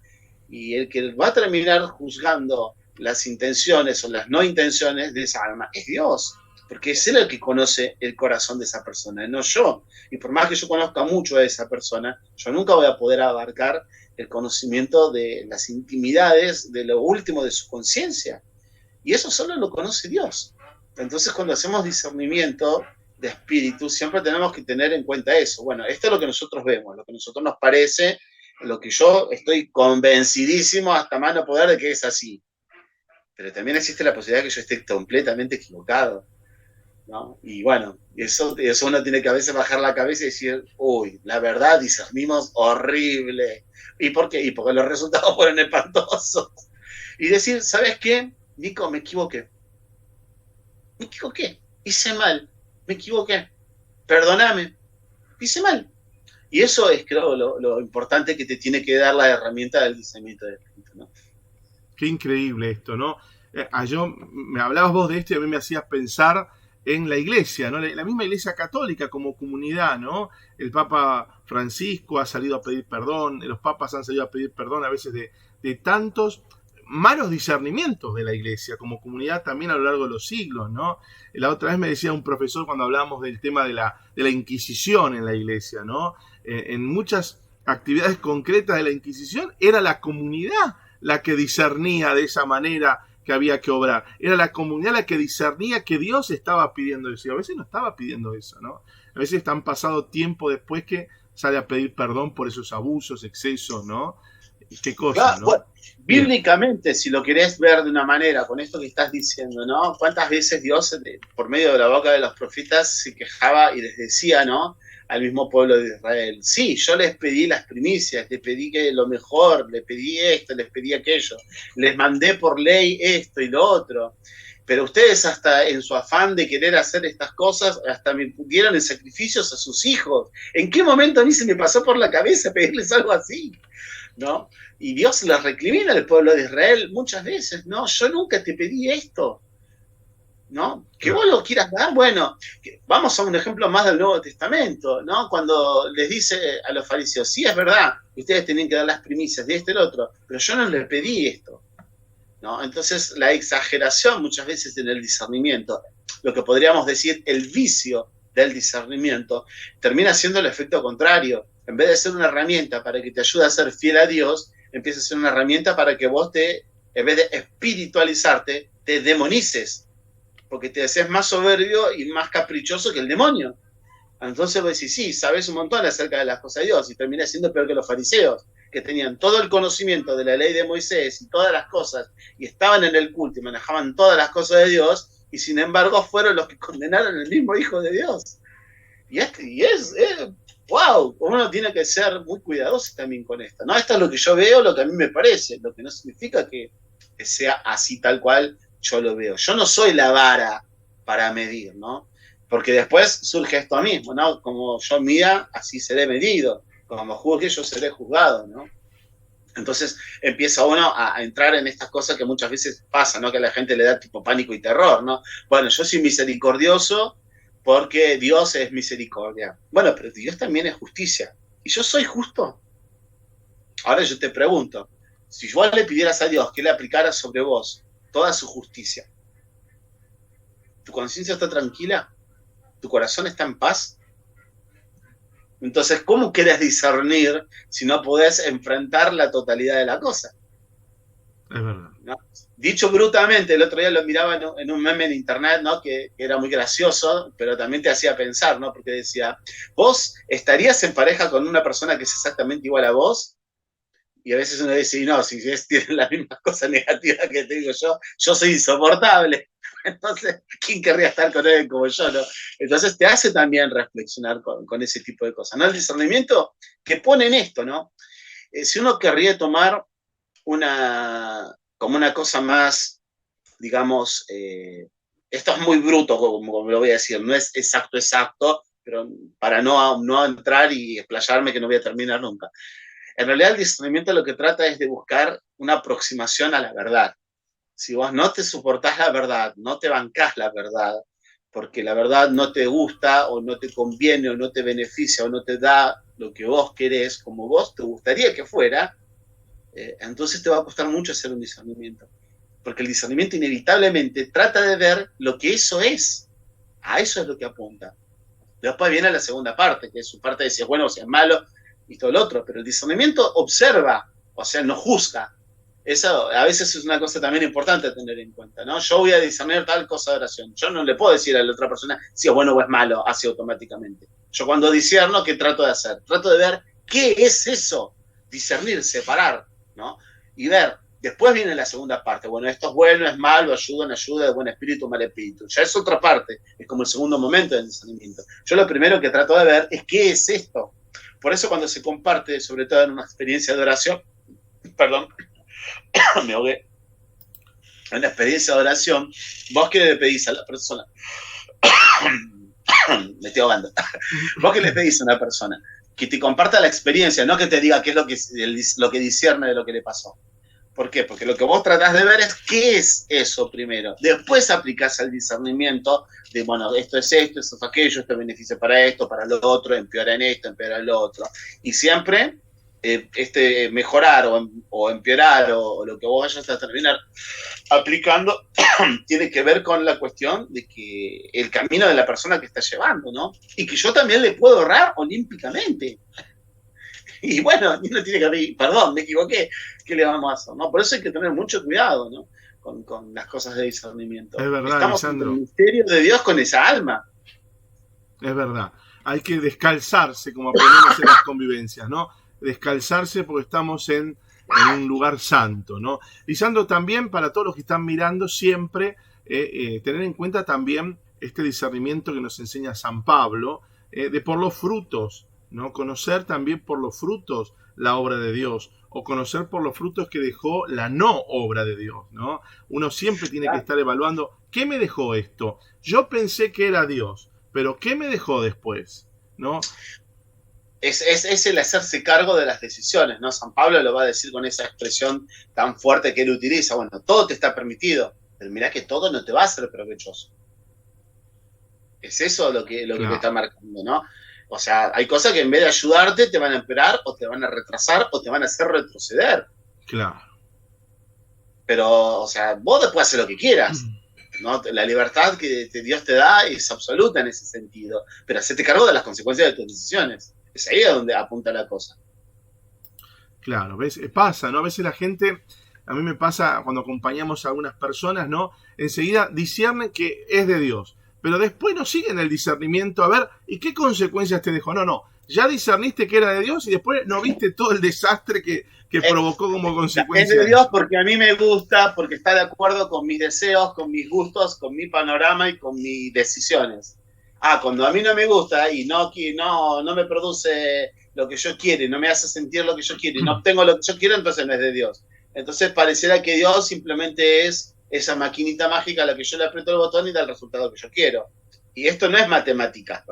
[SPEAKER 2] Y el que va a terminar juzgando las intenciones o las no intenciones de esa alma es Dios. Porque es Él el que conoce el corazón de esa persona, no yo. Y por más que yo conozca mucho a esa persona, yo nunca voy a poder abarcar el conocimiento de las intimidades, de lo último de su conciencia. Y eso solo lo conoce Dios. Entonces, cuando hacemos discernimiento de espíritu, siempre tenemos que tener en cuenta eso. Bueno, esto es lo que nosotros vemos, lo que a nosotros nos parece, lo que yo estoy convencidísimo hasta más no poder de que es así. Pero también existe la posibilidad de que yo esté completamente equivocado, ¿no? Y bueno, eso uno tiene que a veces bajar la cabeza y decir, uy, la verdad discernimos horrible. ¿Y por qué? Y porque los resultados fueron espantosos. Y decir, ¿sabes qué? Nico, me equivoqué, hice mal, me equivoqué, perdóname, hice mal. Y eso es, creo, lo importante que te tiene que dar la herramienta del discernimiento de espíritu, ¿no?
[SPEAKER 1] Qué increíble esto, ¿no? Me hablabas vos de esto y a mí me hacías pensar en la iglesia, ¿no? La misma iglesia católica como comunidad, ¿no? El Papa Francisco ha salido a pedir perdón, los papas han salido a pedir perdón a veces de tantos malos discernimientos de la iglesia como comunidad también a lo largo de los siglos, ¿no? La otra vez me decía un profesor cuando hablábamos del tema de la Inquisición en la iglesia, ¿no? En muchas actividades concretas de la Inquisición era la comunidad la que discernía de esa manera que había que obrar. Era la comunidad la que discernía que Dios estaba pidiendo eso. Y a veces no estaba pidiendo eso, ¿no? A veces están pasado tiempo después que sale a pedir perdón por esos abusos, excesos, ¿no? Qué cosa,
[SPEAKER 2] claro,
[SPEAKER 1] ¿no?
[SPEAKER 2] Bueno, bíblicamente, si lo querés ver de una manera, con esto que estás diciendo, ¿no? ¿Cuántas veces Dios, por medio de la boca de los profetas, se quejaba y les decía, ¿no? Al mismo pueblo de Israel, sí, yo les pedí las primicias, les pedí que lo mejor, les pedí esto, les pedí aquello, les mandé por ley esto y lo otro, pero ustedes hasta en su afán de querer hacer estas cosas, hasta me dieron en sacrificios a sus hijos. ¿En qué momento a mí se me pasó por la cabeza pedirles algo así? ¿No? Y Dios les recrimina al pueblo de Israel muchas veces, ¿no? Yo nunca te pedí esto. ¿no? Que vos lo quieras dar, bueno, vamos a un ejemplo más del Nuevo Testamento, ¿no? Cuando les dice a los fariseos, sí, es verdad, ustedes tienen que dar las primicias de este y el otro, pero yo no les pedí esto, ¿no? Entonces, la exageración muchas veces en el discernimiento, lo que podríamos decir el vicio del discernimiento, termina siendo el efecto contrario. En vez de ser una herramienta para que te ayude a ser fiel a Dios, empieza a ser una herramienta para que vos en vez de espiritualizarte, te demonices, porque te haces más soberbio y más caprichoso que el demonio. Entonces vos decís, sí, sabes un montón acerca de las cosas de Dios, y terminás siendo peor que los fariseos, que tenían todo el conocimiento de la ley de Moisés y todas las cosas, y estaban en el culto y manejaban todas las cosas de Dios, y sin embargo fueron los que condenaron al mismo Hijo de Dios. Wow, uno tiene que ser muy cuidadoso también con esto, ¿no? Esto es lo que yo veo, lo que a mí me parece, lo que no significa que sea así tal cual yo lo veo. Yo no soy la vara para medir, ¿no? Porque después surge esto mismo, ¿no? Como yo mida, así seré medido. Como juzgue, yo seré juzgado, ¿no? Entonces empieza uno a entrar en estas cosas que muchas veces pasa, ¿no? Que a la gente le da tipo pánico y terror, ¿no? Bueno, yo soy misericordioso porque Dios es misericordia. Bueno, pero Dios también es justicia. ¿Y yo soy justo? Ahora yo te pregunto, si vos le pidieras a Dios que le aplicara sobre vos toda su justicia, ¿tu conciencia está tranquila? ¿Tu corazón está en paz? Entonces, ¿cómo querés discernir si no podés enfrentar la totalidad de la cosa?
[SPEAKER 1] Es verdad.
[SPEAKER 2] ¿No? Dicho brutamente, el otro día lo miraba en un meme en internet, ¿no? Que era muy gracioso, pero también te hacía pensar, ¿no? Porque decía, ¿vos estarías en pareja con una persona que es exactamente igual a vos? Y a veces uno dice, no, si tienen las mismas cosas negativas que te digo yo soy insoportable. Entonces, ¿quién querría estar con él como yo, no? Entonces te hace también reflexionar con ese tipo de cosas, ¿no? El discernimiento que pone en esto, ¿no? Si uno querría tomar como una cosa más, digamos, esto es muy bruto, como lo voy a decir, no es exacto, pero para no entrar y explayarme que no voy a terminar nunca. En realidad el discernimiento lo que trata es de buscar una aproximación a la verdad. Si vos no te soportás la verdad, no te bancás la verdad, porque la verdad no te gusta o no te conviene o no te beneficia o no te da lo que vos querés como vos te gustaría que fuera, entonces te va a costar mucho hacer un discernimiento. Porque el discernimiento inevitablemente trata de ver lo que eso es. A eso es lo que apunta. Después viene la segunda parte, que es su parte de si es bueno o si es malo y todo lo otro. Pero el discernimiento observa, o sea, no juzga. Eso a veces es una cosa también importante a tener en cuenta, ¿no? Yo voy a discernir tal cosa de oración. Yo no le puedo decir a la otra persona si es bueno o es malo, así automáticamente. Yo cuando discierno, ¿qué trato de hacer? Trato de ver qué es eso. Discernir, separar, ¿no? Y ver. Después viene la segunda parte. Bueno, esto es bueno, es malo, ayuda, no ayuda, de buen espíritu, mal espíritu. Ya es otra parte. Es como el segundo momento del discernimiento. Yo lo primero que trato de ver es qué es esto. Por eso cuando se comparte, sobre todo en una experiencia de oración, perdón, me ahogué, en una experiencia de oración, vos qué le pedís a la persona, me estoy ahogando, vos qué le pedís a una persona, que te comparta la experiencia, no que te diga qué es lo que discierne de lo que le pasó. ¿Por qué? Porque lo que vos tratás de ver es qué es eso primero. Después aplicás el discernimiento de, bueno, esto es aquello, esto beneficia para esto, para lo otro, empeora en esto, empeora en lo otro. Y siempre mejorar o empeorar o lo que vos vayas a terminar aplicando tiene que ver con la cuestión de que el camino de la persona que está llevando, ¿no? Y que yo también le puedo ahorrar olímpicamente. Y bueno, uno tiene que abrir, perdón, me equivoqué, ¿qué le vamos a hacer? ¿No? Por eso hay que tener mucho cuidado, ¿no? Con las cosas de discernimiento.
[SPEAKER 1] Es verdad,
[SPEAKER 2] Estamos en el
[SPEAKER 1] Lisandro.
[SPEAKER 2] misterio de Dios con esa alma.
[SPEAKER 1] Es verdad. Hay que descalzarse, como aprendemos en las convivencias, ¿no? Descalzarse porque estamos en un lugar santo, ¿no? Lisandro, también para todos los que están mirando, siempre tener en cuenta también este discernimiento que nos enseña San Pablo, de por los frutos, ¿no? Conocer también por los frutos la obra de Dios, o conocer por los frutos que dejó la no obra de Dios, ¿no? Uno siempre tiene que estar evaluando, ¿qué me dejó esto? Yo pensé que era Dios, pero ¿qué me dejó después? ¿No?
[SPEAKER 2] Es el hacerse cargo de las decisiones, ¿no? San Pablo lo va a decir con esa expresión tan fuerte que él utiliza. Bueno, todo te está permitido, pero mirá que todo no te va a ser provechoso. Es eso lo que te
[SPEAKER 1] Claro,
[SPEAKER 2] está marcando, ¿no? O sea, hay cosas que en vez de ayudarte te van a empeorar o te van a retrasar o te van a hacer retroceder.
[SPEAKER 1] claro.
[SPEAKER 2] Pero, o sea, vos después hacer lo que quieras, ¿no? La libertad que Dios te da es absoluta en ese sentido, pero hacete cargo de las consecuencias de tus decisiones. Es ahí a donde apunta la cosa.
[SPEAKER 1] Claro, ¿ves? Pasa, ¿no? A veces la gente, a mí me pasa cuando acompañamos a algunas personas, ¿no? Enseguida disciernen que es de Dios, pero después no siguen el discernimiento a ver, ¿y qué consecuencias te dejó? No, no, ya discerniste que era de Dios y después no viste todo el desastre que provocó como
[SPEAKER 2] Es de
[SPEAKER 1] consecuencia
[SPEAKER 2] Dios
[SPEAKER 1] eso.
[SPEAKER 2] porque a mí me gusta, porque está de acuerdo con mis deseos, con mis gustos, con mi panorama y con mis decisiones. Ah, cuando a mí no me gusta y no me produce lo que yo quiero y no me hace sentir lo que yo quiero y no obtengo lo que yo quiero, entonces no es de Dios. Entonces pareciera que Dios simplemente es esa maquinita mágica a la que yo le aprieto el botón y da el resultado que yo quiero. Y esto no es matemática.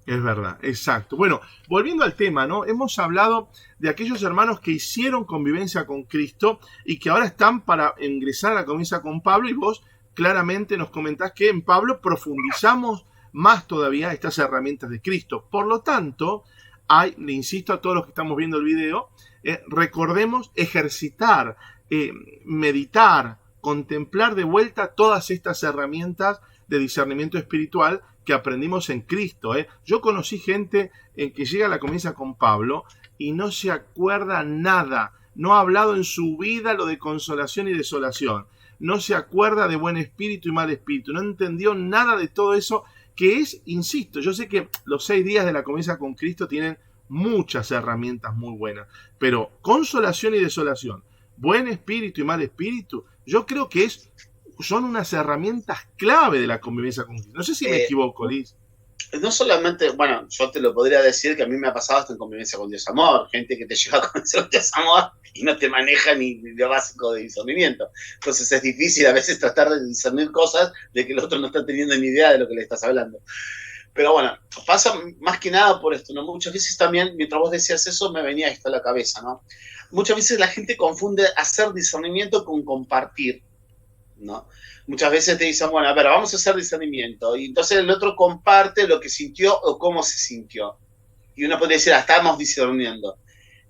[SPEAKER 1] Es verdad, exacto. Bueno, volviendo al tema, ¿no? Hemos hablado de aquellos hermanos que hicieron convivencia con Cristo y que ahora están para ingresar a la convivencia con Pablo y vos claramente nos comentás que en Pablo profundizamos más todavía estas herramientas de Cristo. Por lo tanto, le insisto a todos los que estamos viendo el video, recordemos ejercitar, meditar, contemplar de vuelta todas estas herramientas de discernimiento espiritual que aprendimos en Cristo. Yo conocí gente en que llega a la comienza con Pablo y no se acuerda nada, no ha hablado en su vida lo de consolación y desolación, no se acuerda de buen espíritu y mal espíritu, no entendió nada de todo eso que es, insisto, yo sé que los 6 días de la comienza con Cristo tienen muchas herramientas muy buenas, pero consolación y desolación, buen espíritu y mal espíritu, yo creo que son unas herramientas clave de la convivencia con Cristo. No sé si me
[SPEAKER 2] Eh,
[SPEAKER 1] equivoco, Liz.
[SPEAKER 2] no solamente, bueno, yo te lo podría decir que a mí me ha pasado hasta en convivencia con Dios Amor, gente que te lleva a conocer a Dios Amor y no te maneja ni lo básico de discernimiento. Entonces es difícil a veces tratar de discernir cosas de que el otro no está teniendo ni idea de lo que le estás hablando. Pero bueno, pasa más que nada por esto, ¿no? Muchas veces también, mientras vos decías eso, me venía esto a la cabeza, ¿no? Muchas veces la gente confunde hacer discernimiento con compartir, ¿no? Muchas veces te dicen, bueno, a ver, vamos a hacer discernimiento. Y entonces el otro comparte lo que sintió o cómo se sintió. Y uno puede decir, estamos discerniendo.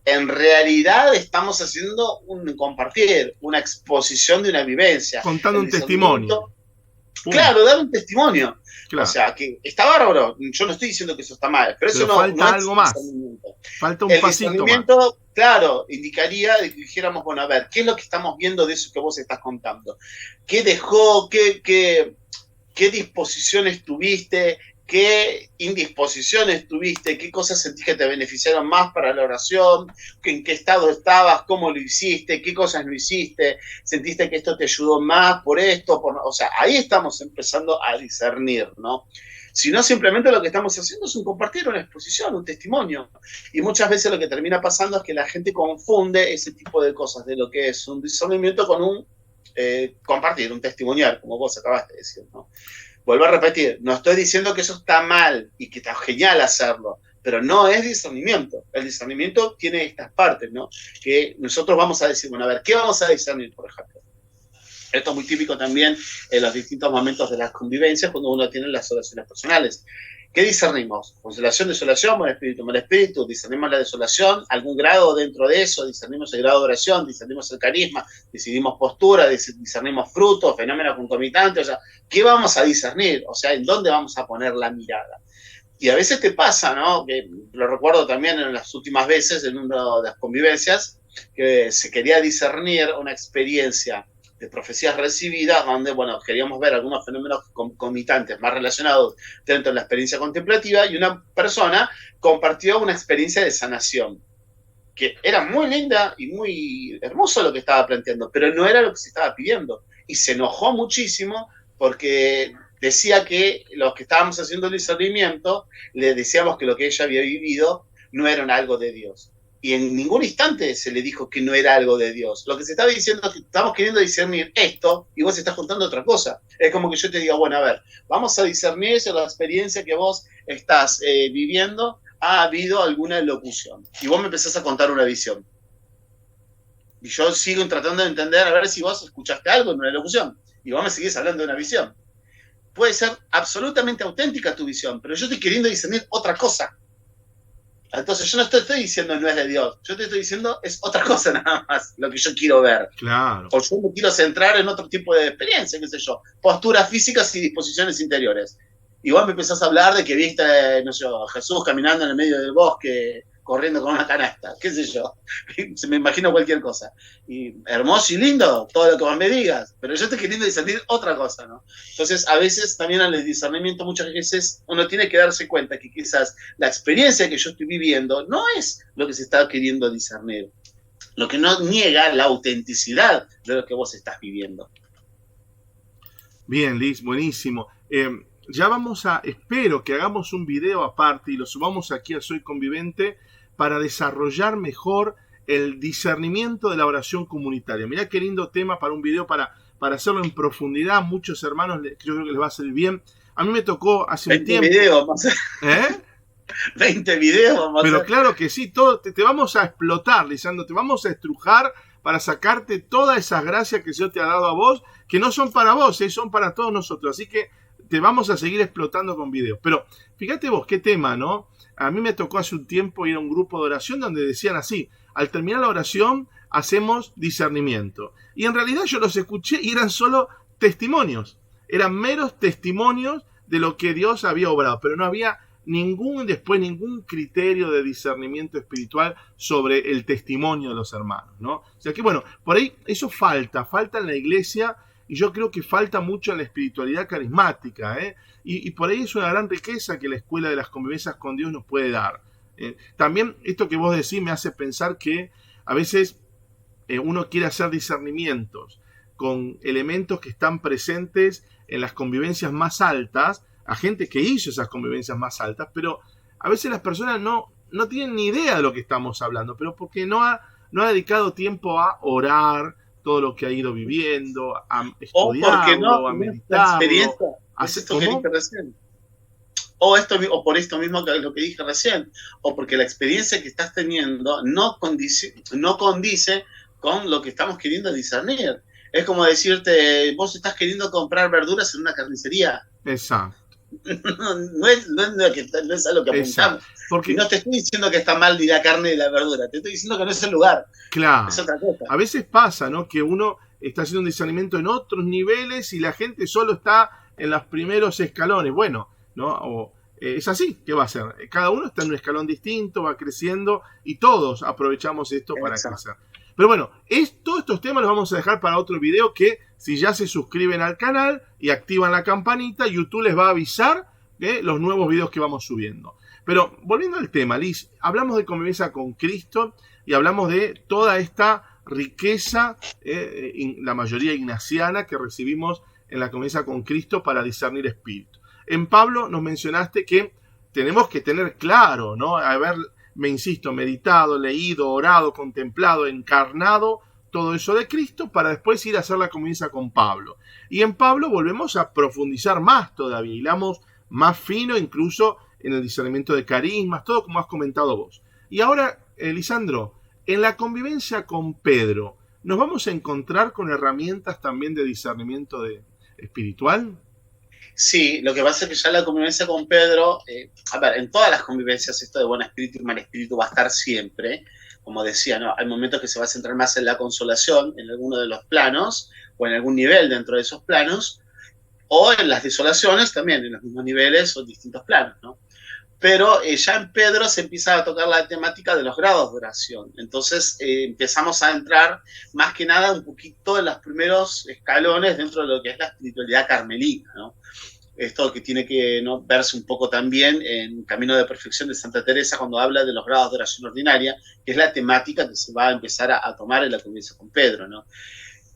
[SPEAKER 2] En realidad estamos haciendo un compartir, una exposición de una vivencia.
[SPEAKER 1] Contando
[SPEAKER 2] El
[SPEAKER 1] un testimonio.
[SPEAKER 2] discernimiento,
[SPEAKER 1] Punto.
[SPEAKER 2] claro, dar un testimonio. O
[SPEAKER 1] Claro.
[SPEAKER 2] sea, que está bárbaro. Yo no estoy diciendo que eso está mal, pero eso
[SPEAKER 1] Pero
[SPEAKER 2] no
[SPEAKER 1] falta
[SPEAKER 2] es
[SPEAKER 1] algo más.
[SPEAKER 2] discernimiento.
[SPEAKER 1] Falta un
[SPEAKER 2] El
[SPEAKER 1] pasito más.
[SPEAKER 2] discernimiento, claro, indicaría de que dijéramos, bueno, a ver, ¿qué es lo que estamos viendo de eso que vos estás contando? ¿Qué dejó? ¿Qué disposiciones tuviste? ¿Qué indisposiciones tuviste? ¿Qué cosas sentís que te beneficiaron más para la oración? ¿En qué estado estabas? ¿Cómo lo hiciste? ¿Qué cosas no hiciste? ¿Sentiste que esto te ayudó más por esto? O sea, ahí estamos empezando a discernir, ¿no? Si no, simplemente lo que estamos haciendo es un compartir, una exposición, un testimonio. Y muchas veces lo que termina pasando es que la gente confunde ese tipo de cosas de lo que es un discernimiento con un compartir, un testimonial, como vos acabaste de decir, ¿no? Vuelvo a repetir, no estoy diciendo que eso está mal y que está genial hacerlo, pero no es discernimiento. El discernimiento tiene estas partes, ¿no? Que nosotros vamos a decir, bueno, a ver, ¿qué vamos a discernir, por ejemplo? Esto es muy típico también en los distintos momentos de las convivencias, cuando uno tiene las oraciones personales. ¿Qué discernimos? Consolación, desolación, buen espíritu, mal espíritu, discernimos la desolación, algún grado dentro de eso, discernimos el grado de oración, discernimos el carisma, decidimos postura, discernimos frutos, fenómenos concomitantes, o sea, ¿qué vamos a discernir? O sea, ¿en dónde vamos a poner la mirada? Y a veces te pasa, ¿no? Que lo recuerdo también en las últimas veces, en una de las convivencias, que se quería discernir una experiencia de profecías recibidas, donde, bueno, queríamos ver algunos fenómenos concomitantes más relacionados dentro de la experiencia contemplativa, y una persona compartió una experiencia de sanación, que era muy linda y muy hermoso lo que estaba planteando, pero no era lo que se estaba pidiendo. Y se enojó muchísimo porque decía que los que estábamos haciendo el discernimiento le decíamos que lo que ella había vivido no era algo de Dios. Y en ningún instante se le dijo que no era algo de Dios. Lo que se estaba diciendo es que estamos queriendo discernir esto y vos estás contando otra cosa. Es como que yo te diga, bueno, a ver, vamos a discernir la experiencia que vos estás viviendo. Ha habido alguna locución. Y vos me empezás a contar una visión. Y yo sigo tratando de entender a ver si vos escuchaste algo en una locución. Y vos me seguís hablando de una visión. puede ser absolutamente auténtica tu visión, pero yo estoy queriendo discernir otra cosa. Entonces yo no estoy diciendo no es de Dios, yo te estoy diciendo es otra cosa nada más, lo que yo quiero ver.
[SPEAKER 1] Claro.
[SPEAKER 2] O yo me quiero centrar en otro tipo de experiencia, qué sé yo, posturas físicas y disposiciones interiores. Y vos me empezás a hablar de que viste, no sé, a Jesús caminando en el medio del bosque, corriendo con una canasta, qué sé yo. Se me imagino cualquier cosa. Y hermoso y lindo, todo lo que vos me digas, pero yo estoy queriendo discernir otra cosa, ¿no? Entonces, a veces también al discernimiento, muchas veces uno tiene que darse cuenta que quizás la experiencia que yo estoy viviendo no es lo que se está queriendo discernir, lo que no niega la autenticidad de lo que vos estás viviendo.
[SPEAKER 1] Bien, Liz, buenísimo. Ya espero que hagamos un video aparte y lo subamos aquí a Soy Convivente para desarrollar mejor el discernimiento de la oración comunitaria. Mirá qué lindo tema para un video, para hacerlo en profundidad. Muchos hermanos, yo creo que les va a servir bien. A mí me tocó hace un tiempo...
[SPEAKER 2] 20 videos, vamos a hacer.
[SPEAKER 1] ¿Eh?
[SPEAKER 2] 20 videos, vamos a hacer.
[SPEAKER 1] Pero claro que sí, te vamos a explotar, Lisandro, te vamos a estrujar para sacarte todas esas gracias que Dios te ha dado a vos, que no son para vos, son para todos nosotros. Así que te vamos a seguir explotando con videos. Pero fíjate vos, qué tema, ¿no? A mí me tocó hace un tiempo ir a un grupo de oración donde decían así: al terminar la oración hacemos discernimiento. Y en realidad yo los escuché y eran solo testimonios. Eran meros testimonios de lo que Dios había obrado. Pero no había ningún criterio de discernimiento espiritual sobre el testimonio de los hermanos, ¿no? O sea que bueno, por ahí eso falta en la iglesia. Y yo creo que falta mucho en la espiritualidad carismática, ¿eh? Y por ahí es una gran riqueza que la escuela de las convivencias con Dios nos puede dar. También esto que vos decís me hace pensar que a veces uno quiere hacer discernimientos con elementos que están presentes en las convivencias más altas, a gente que hizo esas convivencias más altas, pero a veces las personas no tienen ni idea de lo que estamos hablando, pero porque no ha dedicado tiempo a orar todo lo que ha ido viviendo, a estudiarlo, a meditarlo.
[SPEAKER 2] O por esto mismo que lo que dije recién, o porque la experiencia que estás teniendo no condice con lo que estamos queriendo discernir. Es como decirte, vos estás queriendo comprar verduras en una carnicería.
[SPEAKER 1] Exacto.
[SPEAKER 2] No es a lo que apuntamos. Porque no te estoy diciendo que está mal la carne y la verdura, te estoy diciendo que no es el lugar.
[SPEAKER 1] Claro.
[SPEAKER 2] Es otra cosa.
[SPEAKER 1] A veces pasa, ¿no?, que uno está haciendo un discernimiento en otros niveles y la gente solo está en los primeros escalones. Bueno, ¿no? Es así, ¿qué va a hacer? Cada uno está en un escalón distinto, va creciendo y todos aprovechamos esto para crecer. Pero bueno, todos estos temas los vamos a dejar para otro video, que si ya se suscriben al canal y activan la campanita, YouTube les va a avisar de los nuevos videos que vamos subiendo. Pero volviendo al tema, Liz, hablamos de convivencia con Cristo y hablamos de toda esta riqueza, la mayoría ignaciana, que recibimos en la convivencia con Cristo para discernir espíritu. En Pablo nos mencionaste que tenemos que tener claro, ¿no?, me insisto, meditado, leído, orado, contemplado, encarnado todo eso de Cristo para después ir a hacer la convivencia con Pablo. Y en Pablo volvemos a profundizar más todavía, hilamos más fino incluso en el discernimiento de carismas, todo como has comentado vos. Y ahora, Lisandro, en la convivencia con Pedro, ¿nos vamos a encontrar con herramientas también de discernimiento espiritual?
[SPEAKER 2] Sí, lo que pasa es que ya la convivencia con Pedro, en todas las convivencias esto de buen espíritu y mal espíritu va a estar siempre. Como decía, ¿no?, hay momentos que se va a centrar más en la consolación, en alguno de los planos, o en algún nivel dentro de esos planos, o en las desolaciones también, en los mismos niveles o distintos planos, ¿no? Pero ya en Pedro se empieza a tocar la temática de los grados de oración. Entonces empezamos a entrar más que nada un poquito en los primeros escalones dentro de lo que es la espiritualidad carmelita, ¿no? Esto que tiene que, ¿no?, verse un poco también en Camino de Perfección de Santa Teresa, cuando habla de los grados de oración ordinaria, que es la temática que se va a empezar a tomar en la convivencia con Pedro, ¿no?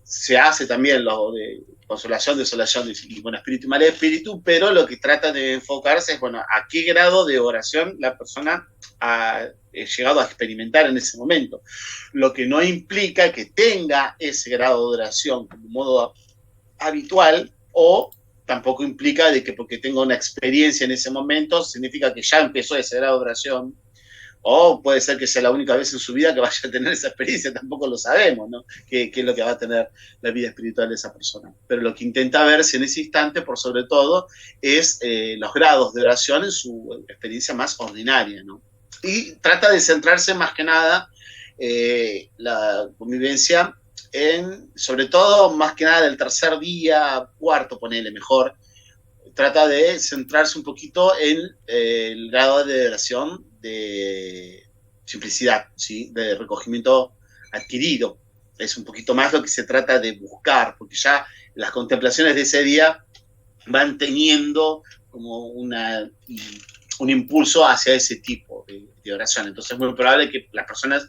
[SPEAKER 2] Se hace también lo de consolación, desolación y buen espíritu y mal espíritu, pero lo que trata de enfocarse es, bueno, a qué grado de oración la persona ha llegado a experimentar en ese momento. Lo que no implica que tenga ese grado de oración como modo habitual, o tampoco implica de que porque tenga una experiencia en ese momento significa que ya empezó ese grado de oración, O puede ser que sea la única vez en su vida que vaya a tener esa experiencia, tampoco lo sabemos, ¿no? ¿Qué es lo que va a tener la vida espiritual de esa persona? Pero lo que intenta verse en ese instante, por sobre todo, es los grados de oración en su experiencia más ordinaria, ¿no? Y trata de centrarse más que nada la convivencia en, sobre todo, más que nada del tercer día, cuarto, ponele mejor, trata de centrarse un poquito en el grado de oración de simplicidad, ¿sí? De recogimiento adquirido. Es un poquito más lo que se trata de buscar, porque ya las contemplaciones de ese día van teniendo como un impulso hacia ese tipo de oración. Entonces es muy probable que las personas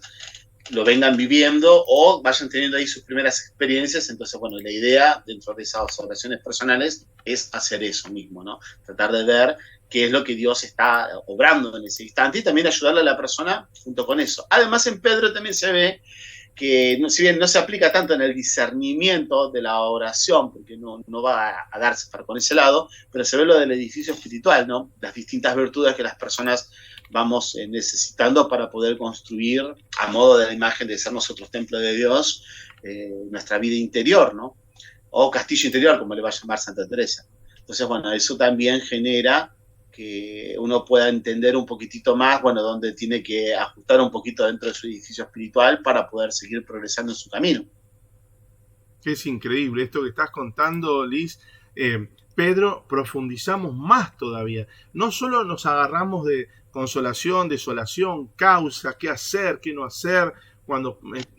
[SPEAKER 2] lo vengan viviendo o vayan teniendo ahí sus primeras experiencias. Entonces, bueno, la idea dentro de esas oraciones personales es hacer eso mismo, ¿no? Tratar de ver qué es lo que Dios está obrando en ese instante y también ayudarle a la persona junto con eso. Además, en Pedro también se ve que, si bien no se aplica tanto en el discernimiento de la oración, porque no va a darse para con ese lado, pero se ve lo del edificio espiritual, ¿no? Las distintas virtudes que las personas vamos necesitando para poder construir, a modo de la imagen de ser nosotros templo de Dios, nuestra vida interior, ¿no? O castillo interior, como le va a llamar Santa Teresa. Entonces, bueno, eso también genera que uno pueda entender un poquitito más, bueno, dónde tiene que ajustar un poquito dentro de su edificio espiritual para poder seguir progresando en su camino.
[SPEAKER 1] Es increíble esto que estás contando, Liz. Pedro, profundizamos más todavía. No solo nos agarramos de consolación, desolación, causa, qué hacer, qué no hacer,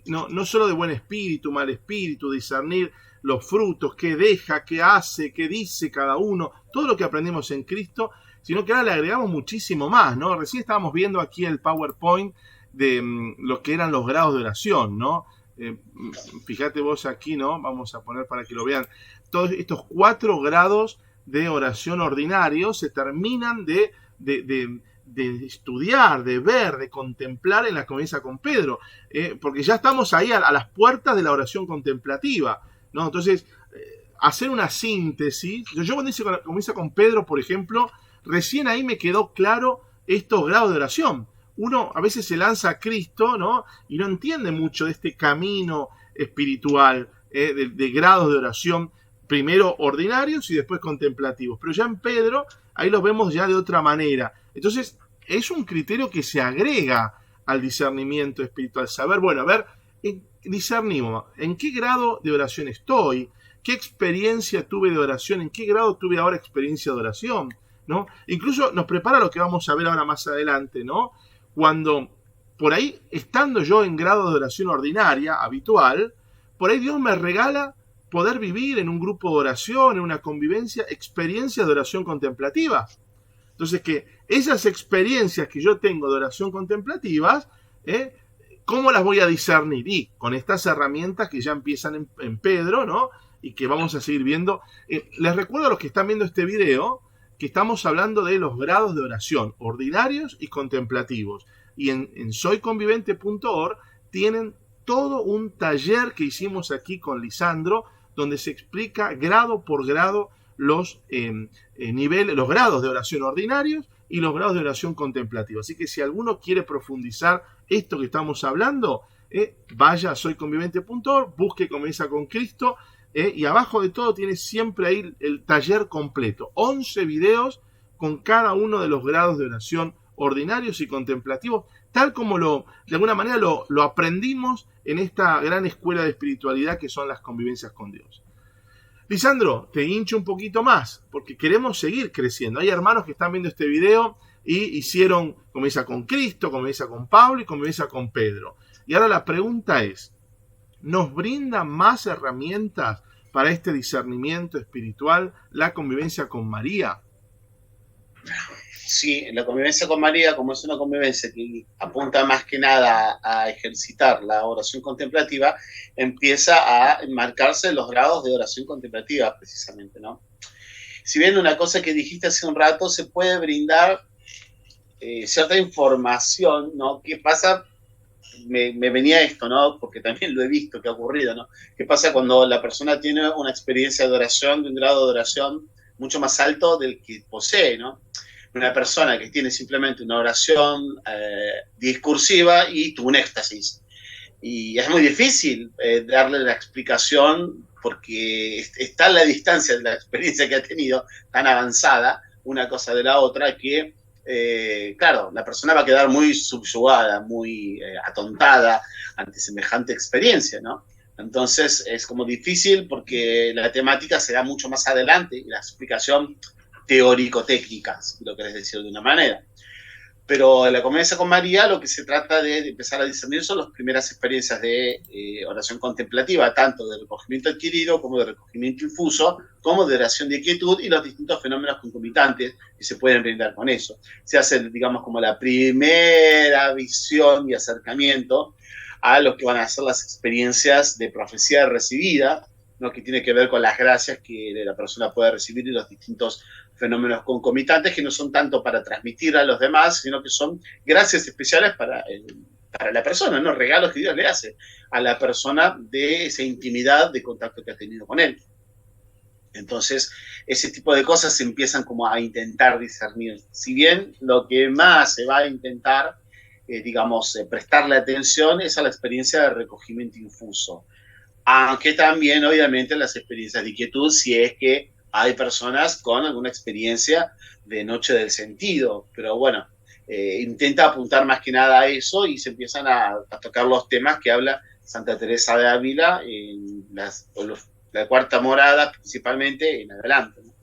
[SPEAKER 1] no solo de buen espíritu, mal espíritu, discernir los frutos, qué deja, qué hace, qué dice cada uno, todo lo que aprendemos en Cristo, sino que ahora le agregamos muchísimo más, ¿no? Recién estábamos viendo aquí el PowerPoint de lo que eran los grados de oración, ¿no? Fíjate vos aquí, ¿no? Vamos a poner para que lo vean. Todos estos 4 grados de oración ordinario se terminan de estudiar, de ver, de contemplar en la convivencia con Pedro, porque ya estamos ahí a las puertas de la oración contemplativa, ¿no? Entonces, hacer una síntesis. Yo cuando hice convivencia con Pedro, por ejemplo, recién ahí me quedó claro estos grados de oración. Uno a veces se lanza a Cristo, ¿no? Y no entiende mucho de este camino espiritual, de grados de oración, primero ordinarios y después contemplativos. Pero ya en Pedro, ahí los vemos ya de otra manera. Entonces, es un criterio que se agrega al discernimiento espiritual. Saber, bueno, a ver, discernimos, ¿en qué grado de oración estoy? ¿Qué experiencia tuve de oración? ¿En qué grado tuve ahora experiencia de oración? ¿No? Incluso nos prepara lo que vamos a ver ahora más adelante, ¿no? Cuando por ahí, estando yo en grado de oración ordinaria, habitual, por ahí Dios me regala poder vivir en un grupo de oración, en una convivencia, experiencias de oración contemplativa. Entonces, que esas experiencias que yo tengo de oración contemplativas, ¿cómo las voy a discernir? Y con estas herramientas que ya empiezan en Pedro, ¿no? Y que vamos a seguir viendo. Les recuerdo a los que están viendo este video que estamos hablando de los grados de oración, ordinarios y contemplativos. Y en soyconvivente.org tienen todo un taller que hicimos aquí con Lisandro, donde se explica grado por grado los niveles, los grados de oración ordinarios y los grados de oración contemplativa. Así que si alguno quiere profundizar esto que estamos hablando, vaya a soyconvivente.org, busque Convivencia con Cristo, y abajo de todo tiene siempre ahí el taller completo, 11 videos con cada uno de los grados de oración ordinarios y contemplativos, tal como de alguna manera lo aprendimos en esta gran escuela de espiritualidad que son las convivencias con Dios. Lisandro, te hincho un poquito más, porque queremos seguir creciendo. Hay hermanos que están viendo este video y hicieron convivencia con Cristo, convivencia con Pablo y convivencia con Pedro. Y ahora la pregunta es, ¿nos brinda más herramientas para este discernimiento espiritual la convivencia con María?
[SPEAKER 2] Sí, la convivencia con María, como es una convivencia que apunta más que nada a ejercitar la oración contemplativa, empieza a marcarse los grados de oración contemplativa, precisamente, ¿no? Si bien una cosa que dijiste hace un rato, se puede brindar cierta información, ¿no? ¿Qué pasa? Me venía esto, ¿no? Porque también lo he visto que ha ocurrido, ¿no? ¿Qué pasa cuando la persona tiene una experiencia de oración, de un grado de oración mucho más alto del que posee, ¿no? una persona que tiene simplemente una oración discursiva y tuvo un éxtasis. Y es muy difícil darle la explicación porque está la distancia de la experiencia que ha tenido tan avanzada, una cosa de la otra, que, claro, la persona va a quedar muy subyugada, muy atontada ante semejante experiencia, ¿no? Entonces es como difícil porque la temática se da mucho más adelante y la explicación teórico-técnica, si lo querés decir de una manera. Pero en la convivencia con María lo que se trata de empezar a discernir son las primeras experiencias de oración contemplativa, tanto de recogimiento adquirido como de recogimiento infuso, como de oración de quietud y los distintos fenómenos concomitantes que se pueden brindar con eso. Se hace, digamos, como la primera visión y acercamiento a lo que van a ser las experiencias de profecía recibida, ¿no? Que tiene que ver con las gracias que la persona puede recibir y los distintos fenómenos concomitantes que no son tanto para transmitir a los demás, sino que son gracias especiales para la persona, ¿no? Regalos que Dios le hace a la persona de esa intimidad de contacto que ha tenido con él. Entonces, ese tipo de cosas se empiezan como a intentar discernir. Si bien lo que más se va a intentar, digamos, prestarle atención es a la experiencia de recogimiento infuso. Aunque también, obviamente, las experiencias de quietud, si es que hay personas con alguna experiencia de noche del sentido, pero bueno, intenta apuntar más que nada a eso y se empiezan a tocar los temas que habla Santa Teresa de Ávila en la cuarta morada, principalmente en adelante, ¿no?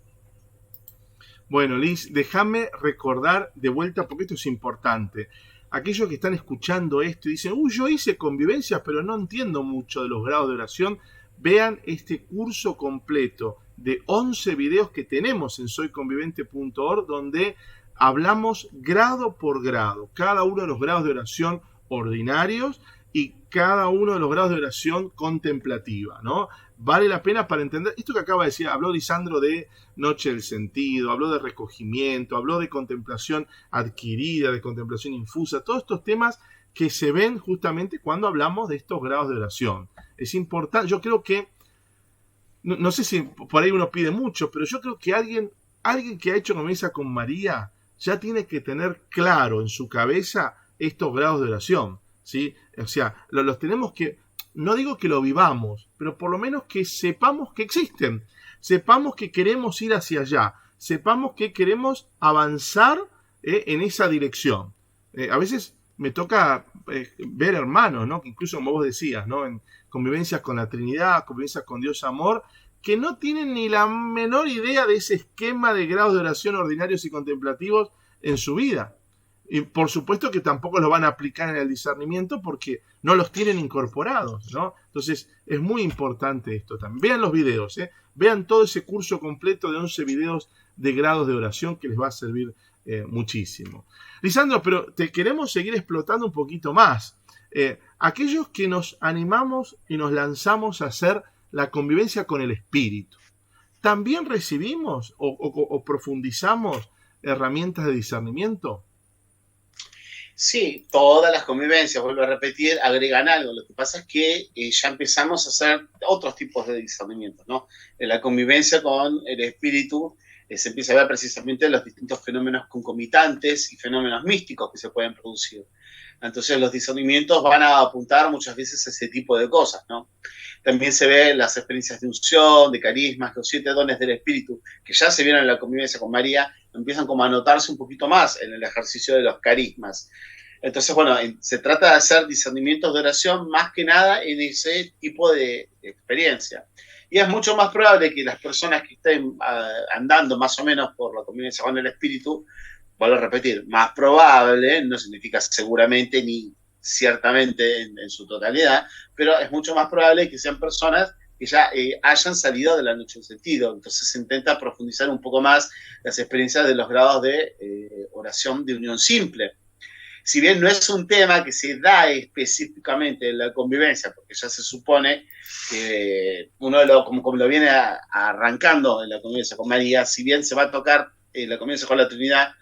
[SPEAKER 1] Bueno, Liz, déjame recordar de vuelta, porque esto es importante. Aquellos que están escuchando esto y dicen, yo hice convivencias, pero no entiendo mucho de los grados de oración, vean este curso completo de 11 videos que tenemos en soyconvivente.org, donde hablamos grado por grado, cada uno de los grados de oración ordinarios y cada uno de los grados de oración contemplativa, ¿no? Vale la pena para entender esto que acaba de decir. Habló Lisandro de Noche del Sentido, habló de recogimiento, habló de contemplación adquirida, de contemplación infusa, todos estos temas que se ven justamente cuando hablamos de estos grados de oración. Es importante, yo creo que, no sé si por ahí uno pide mucho, pero yo creo que alguien que ha hecho convivencia con María ya tiene que tener claro en su cabeza estos grados de oración, ¿sí? O sea, los tenemos que, no digo que lo vivamos, pero por lo menos que sepamos que existen, sepamos que queremos ir hacia allá, sepamos que queremos avanzar en esa dirección. A veces me toca ver hermanos, ¿no? Que incluso como vos decías, ¿no? En convivencias con la Trinidad, convivencias con Dios Amor, que no tienen ni la menor idea de ese esquema de grados de oración ordinarios y contemplativos en su vida. Y por supuesto que tampoco los van a aplicar en el discernimiento porque no los tienen incorporados, ¿no? Entonces es muy importante esto también. Vean los videos, vean todo ese curso completo de 11 videos de grados de oración que les va a servir muchísimo. Lisandro, pero te queremos seguir explotando un poquito más. Aquellos que nos animamos y nos lanzamos a hacer la convivencia con el Espíritu, ¿también recibimos o profundizamos herramientas de discernimiento?
[SPEAKER 2] Sí, todas las convivencias, vuelvo a repetir, agregan algo. Lo que pasa es que ya empezamos a hacer otros tipos de discernimientos, ¿no? En la convivencia con el espíritu se empieza a ver precisamente los distintos fenómenos concomitantes y fenómenos místicos que se pueden producir. Entonces los discernimientos van a apuntar muchas veces a ese tipo de cosas, ¿no? También se ven las experiencias de unción, de carismas, los 7 dones del espíritu, que ya se vieron en la convivencia con María, empiezan como a notarse un poquito más en el ejercicio de los carismas. Entonces, bueno, se trata de hacer discernimientos de oración más que nada en ese tipo de experiencia. Y es mucho más probable que las personas que estén andando más o menos por la convivencia con el espíritu, vuelvo a repetir, más probable, no significa seguramente ni ciertamente en su totalidad, pero es mucho más probable que sean personas que ya hayan salido de la noche del sentido. Entonces se intenta profundizar un poco más las experiencias de los grados de oración de unión simple. Si bien no es un tema que se da específicamente en la convivencia, porque ya se supone que uno como lo viene arrancando en la convivencia con María, si bien se va a tocar en la convivencia con la Trinidad,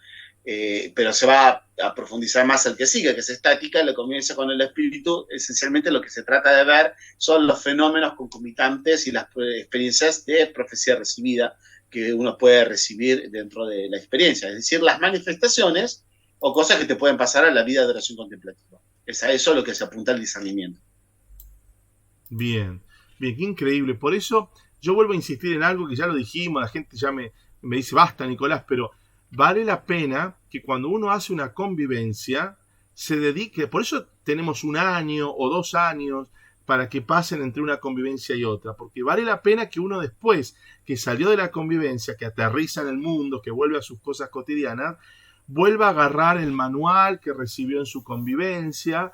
[SPEAKER 2] pero se va a profundizar más el que sigue, que es estática, la convivencia con el espíritu, esencialmente lo que se trata de ver son los fenómenos concomitantes y las experiencias de profecía recibida que uno puede recibir dentro de la experiencia, es decir, las manifestaciones o cosas que te pueden pasar a la vida de oración contemplativa. Es a eso lo que se apunta el discernimiento.
[SPEAKER 1] Bien, bien, qué increíble. Por eso yo vuelvo a insistir en algo que ya lo dijimos, la gente ya me dice, basta, Nicolás, pero vale la pena que cuando uno hace una convivencia, se dedique, por eso tenemos 1 año o 2 años para que pasen entre una convivencia y otra, porque vale la pena que uno después que salió de la convivencia, que aterriza en el mundo, que vuelve a sus cosas cotidianas, vuelva a agarrar el manual que recibió en su convivencia,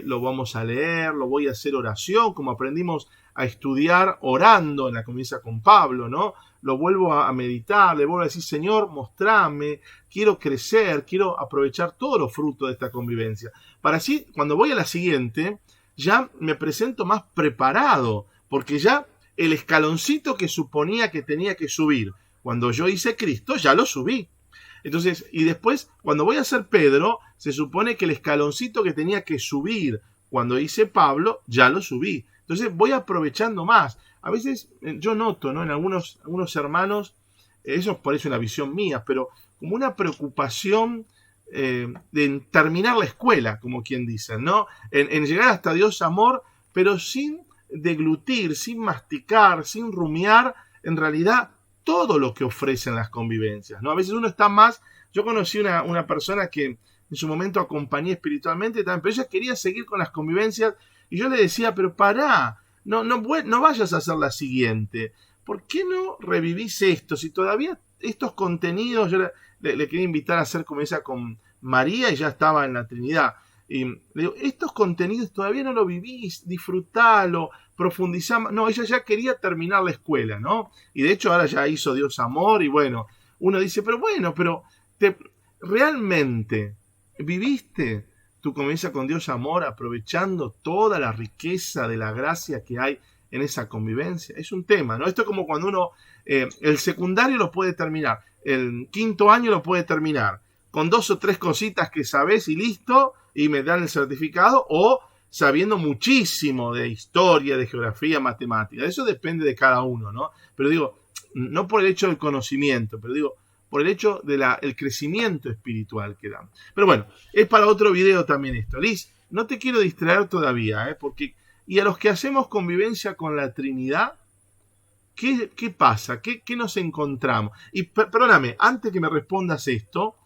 [SPEAKER 1] lo vamos a leer, lo voy a hacer oración, como aprendimos a estudiar orando en la convivencia con Pablo, ¿no? Lo vuelvo a meditar, le vuelvo a decir, Señor, mostrame, quiero crecer, quiero aprovechar todos los frutos de esta convivencia. Para así, cuando voy a la siguiente, ya me presento más preparado, porque ya el escaloncito que suponía que tenía que subir cuando yo hice Cristo, ya lo subí. Entonces, y después, cuando voy a ser Pedro, se supone que el escaloncito que tenía que subir cuando hice Pablo, ya lo subí. Entonces voy aprovechando más. A veces yo noto, ¿no? En algunos hermanos, eso parece una visión mía, pero como una preocupación de terminar la escuela, como quien dice, ¿no? En llegar hasta Dios amor, pero sin deglutir, sin masticar, sin rumiar, en realidad todo lo que ofrecen las convivencias, ¿no? A veces uno está más. Yo conocí una persona que en su momento acompañé espiritualmente también, pero ella quería seguir con las convivencias y yo le decía, pero pará, no vayas a hacer la siguiente. ¿Por qué no revivís esto? Si todavía estos contenidos, yo le quería invitar a hacer convivencia con María y ya estaba en la Trinidad. Y le digo, estos contenidos todavía no lo vivís, disfrutalo, profundizá. No, ella ya quería terminar la escuela, ¿no? Y de hecho ahora ya hizo Dios amor y bueno, uno dice, pero bueno, pero ¿realmente viviste tu convivencia con Dios amor aprovechando toda la riqueza de la gracia que hay en esa convivencia? Es un tema, ¿no? Esto es como cuando uno el secundario lo puede terminar, el 5.º año lo puede terminar, con 2 o 3 cositas que sabes y listo, y me dan el certificado, o sabiendo muchísimo de historia, de geografía, matemática. Eso depende de cada uno, ¿no? Pero digo, no por el hecho del conocimiento, pero digo, por el hecho del crecimiento espiritual que dan. Pero bueno, es para otro video también esto. Liz, no te quiero distraer todavía, porque y a los que hacemos convivencia con la Trinidad, ¿qué pasa? ¿Qué nos encontramos? Y perdóname, antes que me respondas esto,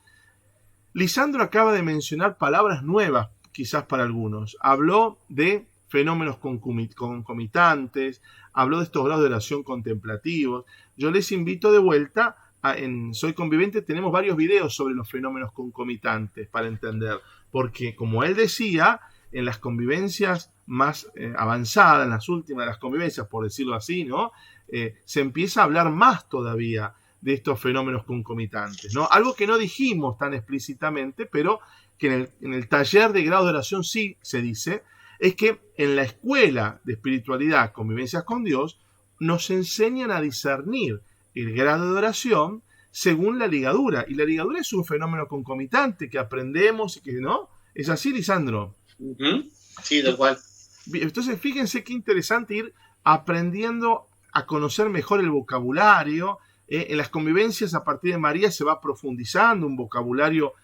[SPEAKER 1] Lisandro acaba de mencionar palabras nuevas, quizás para algunos. Habló de fenómenos concomitantes, habló de estos grados de oración contemplativos. Yo les invito de vuelta, en Soy Convivente tenemos varios videos sobre los fenómenos concomitantes para entender, porque como él decía, en las convivencias más avanzadas, en las últimas de las convivencias, por decirlo así, ¿no? Se empieza a hablar más todavía de estos fenómenos concomitantes, ¿no? Algo que no dijimos tan explícitamente, pero que en el taller de grado de oración sí se dice, es que en la escuela de espiritualidad, convivencias con Dios, nos enseñan a discernir el grado de oración según la ligadura. Y la ligadura es un fenómeno concomitante que aprendemos y que, ¿no? ¿Es así, Lisandro?
[SPEAKER 2] Sí, tal cual.
[SPEAKER 1] Entonces, fíjense qué interesante ir aprendiendo a conocer mejor el vocabulario. En las convivencias a partir de María se va profundizando un vocabulario,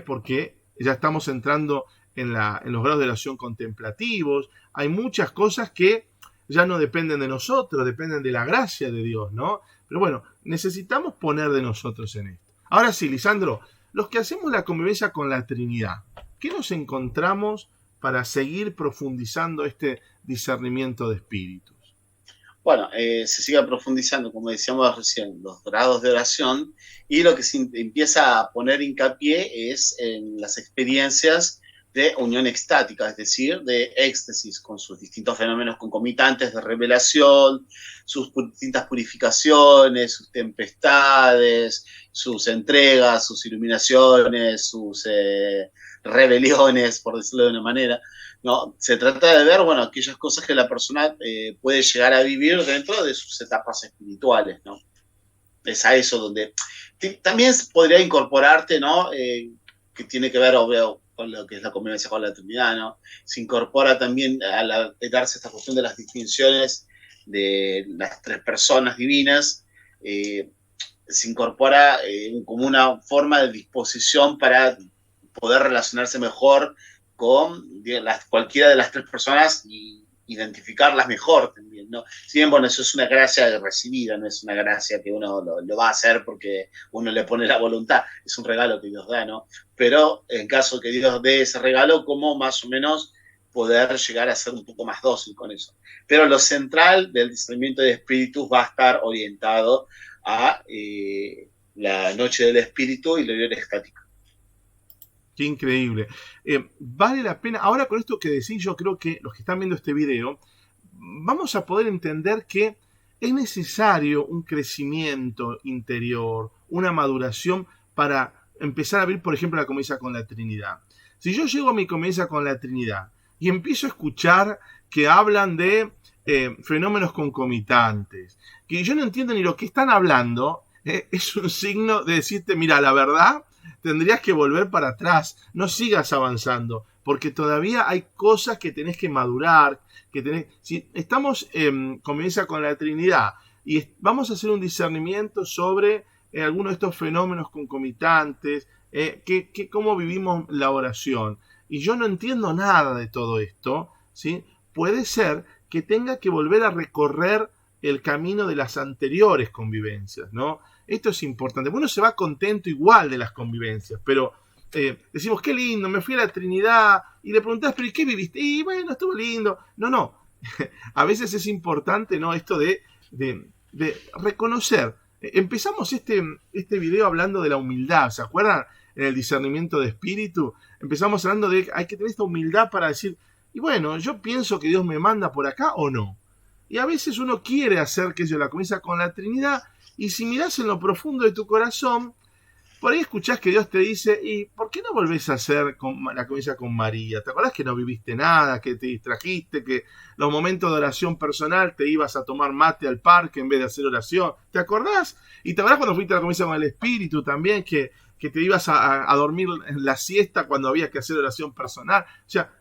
[SPEAKER 1] porque ya estamos entrando en los grados de oración contemplativos. Hay muchas cosas que ya no dependen de nosotros, dependen de la gracia de Dios, ¿no? Pero bueno, necesitamos poner de nosotros en esto. Ahora sí, Lisandro, los que hacemos la convivencia con la Trinidad, ¿qué nos encontramos para seguir profundizando este discernimiento de espíritus?
[SPEAKER 2] Bueno, se sigue profundizando, como decíamos recién, los grados de oración, y lo que se empieza a poner hincapié es en las experiencias de unión extática, es decir, de éxtasis, con sus distintos fenómenos concomitantes de revelación, sus distintas purificaciones, sus tempestades, sus entregas, sus iluminaciones, sus rebeliones, por decirlo de una manera. ¿No? Se trata de ver, bueno, aquellas cosas que la persona puede llegar a vivir dentro de sus etapas espirituales, ¿no? Es a eso donde también podría incorporarte, ¿no? Que tiene que ver, obvio, con lo que es la convivencia con la Trinidad, ¿no? Se incorpora también a darse esta cuestión de las distinciones de las 3 personas divinas, se incorpora como una forma de disposición para poder relacionarse mejor con cualquiera de las tres personas y identificarlas mejor también, ¿no? Si bien, bueno, eso es una gracia recibida, no es una gracia que uno lo va a hacer porque uno le pone la voluntad, es un regalo que Dios da, ¿no? Pero en caso que Dios dé ese regalo, como más o menos poder llegar a ser un poco más dócil con eso. Pero lo central del discernimiento de espíritus va a estar orientado a la noche del espíritu y la unión estática.
[SPEAKER 1] Qué increíble. Vale la pena, ahora con esto que decís, yo creo que los que están viendo este video, vamos a poder entender que es necesario un crecimiento interior, una maduración para empezar a abrir, por ejemplo, la convivencia con la Trinidad. Si yo llego a mi convivencia con la Trinidad y empiezo a escuchar que hablan de fenómenos concomitantes, que yo no entiendo ni lo que están hablando, es un signo de decirte, mira, la verdad, tendrías que volver para atrás, no sigas avanzando, porque todavía hay cosas que tenés que madurar, si estamos en convivencia con la Trinidad y vamos a hacer un discernimiento sobre algunos de estos fenómenos concomitantes, cómo vivimos la oración, y yo no entiendo nada de todo esto, ¿sí? Puede ser que tenga que volver a recorrer el camino de las anteriores convivencias, ¿no? Esto es importante. Uno se va contento igual de las convivencias, pero decimos, qué lindo, me fui a la Trinidad, y le preguntás, pero ¿y qué viviste? Y bueno, estuvo lindo. No. A veces es importante, ¿no? Esto de reconocer. Empezamos este video hablando de la humildad, ¿se acuerdan? En el discernimiento de espíritu, empezamos hablando de hay que tener esta humildad para decir, y bueno, yo pienso que Dios me manda por acá o no. Y a veces uno quiere hacer que yo la comienza con la Trinidad, y si mirás en lo profundo de tu corazón, por ahí escuchás que Dios te dice, ¿y por qué no volvés a hacer la comienza con María? ¿Te acordás que no viviste nada, que te distrajiste, que los momentos de oración personal te ibas a tomar mate al parque en vez de hacer oración? ¿Te acordás? Y te acordás cuando fuiste a la comienza con el Espíritu también, que te ibas a dormir en la siesta cuando había que hacer oración personal. O sea,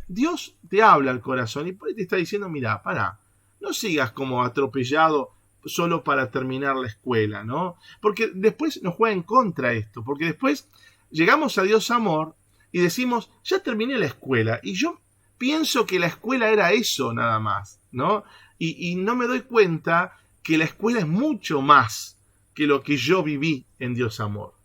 [SPEAKER 1] Dios te habla al corazón y por ahí te está diciendo, mira, pará, no sigas como atropellado solo para terminar la escuela, ¿no? Porque después nos juega en contra esto, porque después llegamos a Dios amor y decimos, ya terminé la escuela, y yo pienso que la escuela era eso nada más, ¿no? Y no me doy cuenta que la escuela es mucho más que lo que yo viví en Dios amor.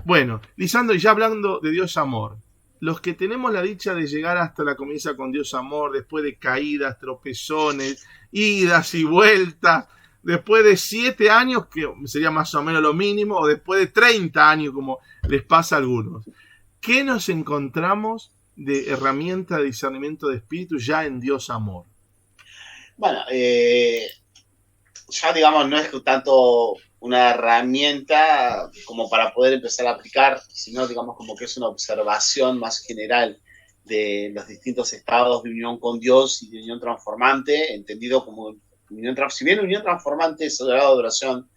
[SPEAKER 1] Bueno, Lisandro, y ya hablando de Dios amor, los que tenemos la dicha de llegar hasta la comienza con Dios amor, después de caídas, tropezones, idas y vueltas, después de 7 años, que sería más o menos lo mínimo, o después de 30 años, como les pasa a algunos, ¿qué nos encontramos de herramienta de discernimiento de espíritu ya en Dios amor?
[SPEAKER 2] Bueno, ya digamos, no es tanto una herramienta como para poder empezar a aplicar, sino digamos como que es una observación más general de los distintos estados de unión con Dios y de unión transformante, entendido como unión, si bien unión transformante es el grado de oración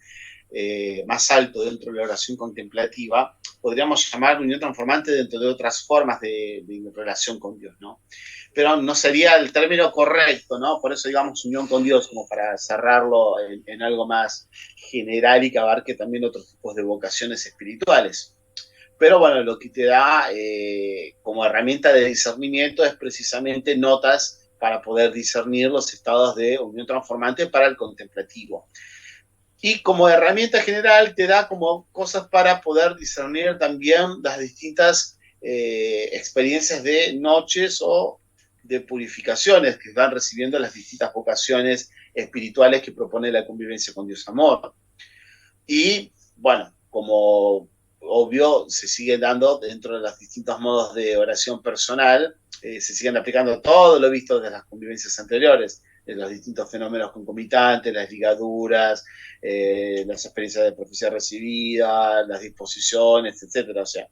[SPEAKER 2] más alto dentro de la oración contemplativa, podríamos llamar unión transformante dentro de otras formas de relación con Dios, ¿no? Pero no sería el término correcto, ¿no? Por eso digamos unión con Dios, como para cerrarlo en algo más general y que abarque también otros tipos de vocaciones espirituales. Pero bueno, lo que te da como herramienta de discernimiento es precisamente notas para poder discernir los estados de unión transformante para el contemplativo. Y como herramienta general te da como cosas para poder discernir también las distintas experiencias de noches o de purificaciones que van recibiendo las distintas vocaciones espirituales que propone la convivencia con Dios amor. Y bueno, como obvio, se sigue dando dentro de los distintos modos de oración personal, se siguen aplicando todo lo visto de las convivencias anteriores, de los distintos fenómenos concomitantes, las ligaduras, las experiencias de profecía recibida, las disposiciones, etcétera. O sea,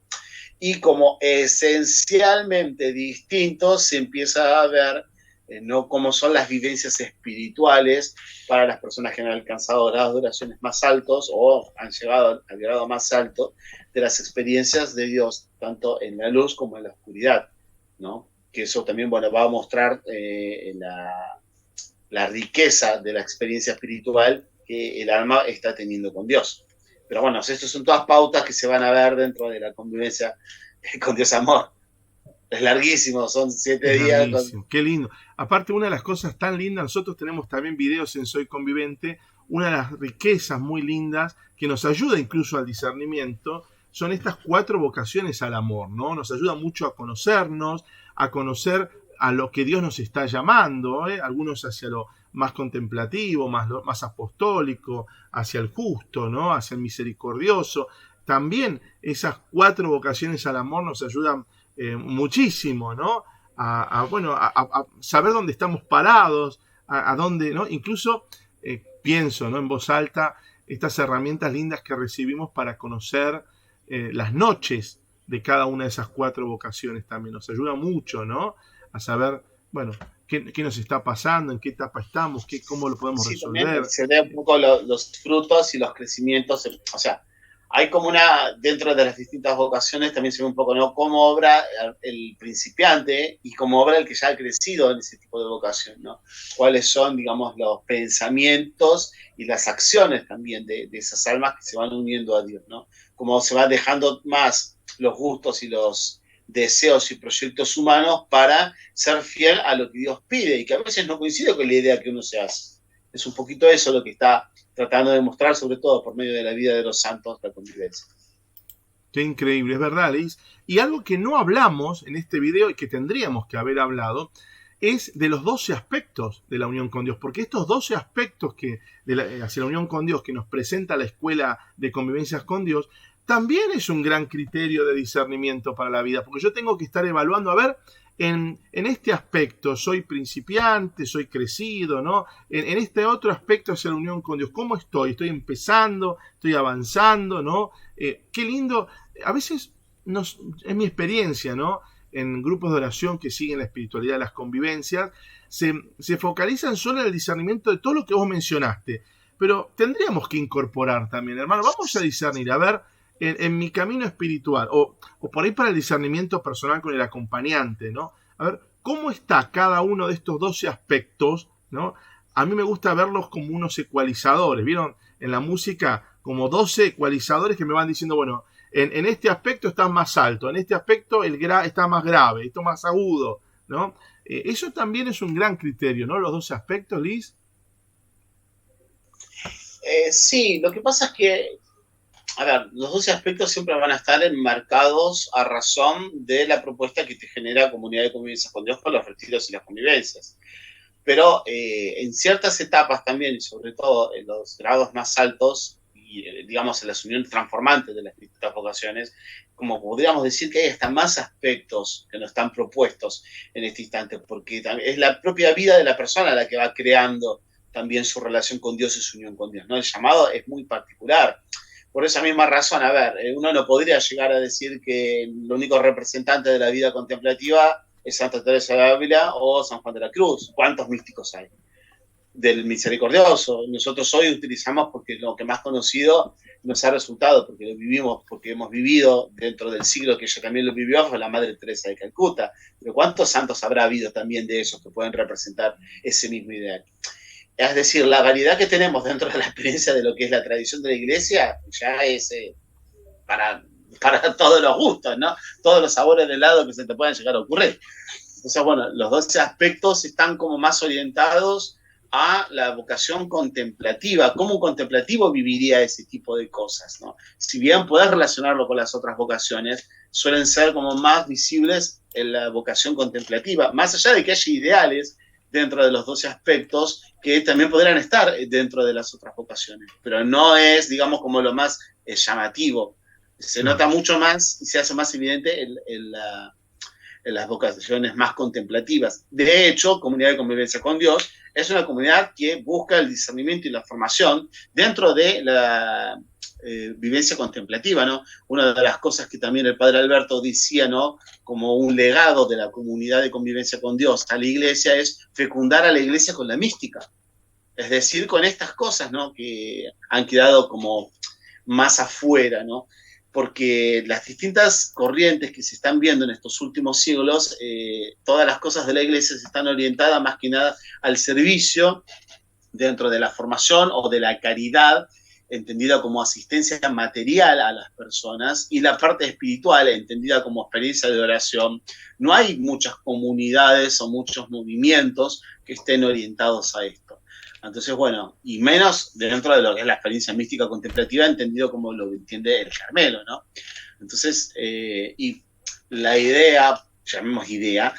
[SPEAKER 2] y como esencialmente distintos se empieza a ver no cómo son las vivencias espirituales para las personas que han alcanzado grados de oraciones más altos o han llegado al grado más alto de las experiencias de Dios, tanto en la luz como en la oscuridad, ¿no? Que eso también, bueno, va a mostrar la riqueza de la experiencia espiritual que el alma está teniendo con Dios. Pero bueno, estas son todas pautas que se van a ver dentro de la convivencia con Dios Amor. Es larguísimo, son 7 días.
[SPEAKER 1] Larguísimo, qué lindo. Aparte, una de las cosas tan lindas, nosotros tenemos también videos en Soy Convivente, una de las riquezas muy lindas que nos ayuda incluso al discernimiento, son estas 4 vocaciones al amor, ¿no? Nos ayuda mucho a conocernos, a conocer a lo que Dios nos está llamando, ¿eh? Algunos hacia lo más contemplativo, más apostólico, hacia el justo, ¿no? Hacia el misericordioso. También esas 4 vocaciones al amor nos ayudan muchísimo, ¿no? Bueno, a saber dónde estamos parados, a dónde, ¿no? Incluso pienso, ¿no? En voz alta, estas herramientas lindas que recibimos para conocer las noches de cada una de esas 4 vocaciones también nos ayuda mucho, ¿no? A saber, bueno, qué nos está pasando, en qué etapa estamos, cómo lo podemos resolver.
[SPEAKER 2] También se ve un poco los frutos y los crecimientos, o sea, hay como dentro de las distintas vocaciones también se ve un poco, ¿no? Cómo obra el principiante y cómo obra el que ya ha crecido en ese tipo de vocación, ¿no? Cuáles son, digamos, los pensamientos y las acciones también de esas almas que se van uniendo a Dios, ¿no? Cómo se van dejando más los gustos y los deseos y proyectos humanos para ser fiel a lo que Dios pide y que a veces no coincide con la idea que uno se hace. Es un poquito eso lo que está tratando de mostrar, sobre todo por medio de la vida de los santos, la convivencia.
[SPEAKER 1] Qué increíble, es verdad, Liz. Y algo que no hablamos en este video y que tendríamos que haber hablado es de los 12 aspectos de la unión con Dios, porque estos 12 aspectos hacia la unión con Dios que nos presenta la escuela de convivencias con Dios, también es un gran criterio de discernimiento para la vida, porque yo tengo que estar evaluando, a ver, en este aspecto soy principiante, soy crecido, ¿no? En este otro aspecto hacia la unión con Dios, ¿cómo estoy? ¿Estoy empezando? ¿Estoy avanzando? ¿No? Qué lindo. A veces, es mi experiencia, ¿no? En grupos de oración que siguen la espiritualidad de las convivencias, se focalizan solo en el discernimiento de todo lo que vos mencionaste. Pero tendríamos que incorporar también, hermano, vamos a discernir, a ver, en mi camino espiritual, o por ahí para el discernimiento personal con el acompañante, ¿no? A ver, ¿cómo está cada uno de estos 12 aspectos, ¿no? A mí me gusta verlos como unos ecualizadores, ¿vieron? En la música, como 12 ecualizadores que me van diciendo, bueno, en este aspecto está más alto, en este aspecto está más grave, esto más agudo, ¿no? Eso también es un gran criterio, ¿no? Los 12 aspectos, Liz.
[SPEAKER 2] Sí, lo que pasa es que, a ver, los 12 aspectos siempre van a estar enmarcados a razón de la propuesta que te genera Comunidad de Convivencias con Dios con los retiros y las convivencias. Pero en ciertas etapas también, y sobre todo en los grados más altos, y digamos en las uniones transformantes de las distintas vocaciones, como podríamos decir que hay hasta más aspectos que no están propuestos en este instante, porque es la propia vida de la persona la que va creando también su relación con Dios y su unión con Dios, ¿no? El llamado es muy particular. Por esa misma razón, a ver, uno no podría llegar a decir que el único representante de la vida contemplativa es Santa Teresa de Ávila o San Juan de la Cruz. ¿Cuántos místicos hay? Del misericordioso. Nosotros hoy utilizamos porque lo que más conocido nos ha resultado, porque lo vivimos, porque hemos vivido dentro del siglo que ella también lo vivió, fue la Madre Teresa de Calcuta. Pero ¿cuántos santos habrá habido también de esos que pueden representar ese mismo ideal? Es decir, la variedad que tenemos dentro de la experiencia de lo que es la tradición de la Iglesia ya es para todos los gustos, ¿no? Todos los sabores de helado que se te puedan llegar a ocurrir. Entonces, bueno, los 12 aspectos están como más orientados a la vocación contemplativa. ¿Cómo un contemplativo viviría ese tipo de cosas, ¿no? Si bien puedes relacionarlo con las otras vocaciones, suelen ser como más visibles en la vocación contemplativa, más allá de que haya ideales dentro de los 12 aspectos que también podrían estar dentro de las otras vocaciones, pero no es, digamos, como lo más llamativo. Se nota mucho más y se hace más evidente en las vocaciones más contemplativas. De hecho, Comunidad de Convivencia con Dios es una comunidad que busca el discernimiento y la formación dentro de la vivencia contemplativa, ¿no? Una de las cosas que también el padre Alberto decía, ¿no? Como un legado de la Comunidad de Convivencia con Dios a la Iglesia es fecundar a la Iglesia con la mística. Es decir, con estas cosas, ¿no? Que han quedado como más afuera, ¿no? Porque las distintas corrientes que se están viendo en estos últimos siglos, todas las cosas de la Iglesia se están orientadas más que nada al servicio dentro de la formación o de la caridad, entendida como asistencia material a las personas, y la parte espiritual, entendida como experiencia de oración. No hay muchas comunidades o muchos movimientos que estén orientados a esto. Entonces, bueno, y menos dentro de lo que es la experiencia mística contemplativa, entendido como lo que entiende el Carmelo, ¿no? Entonces, y la idea, llamemos idea,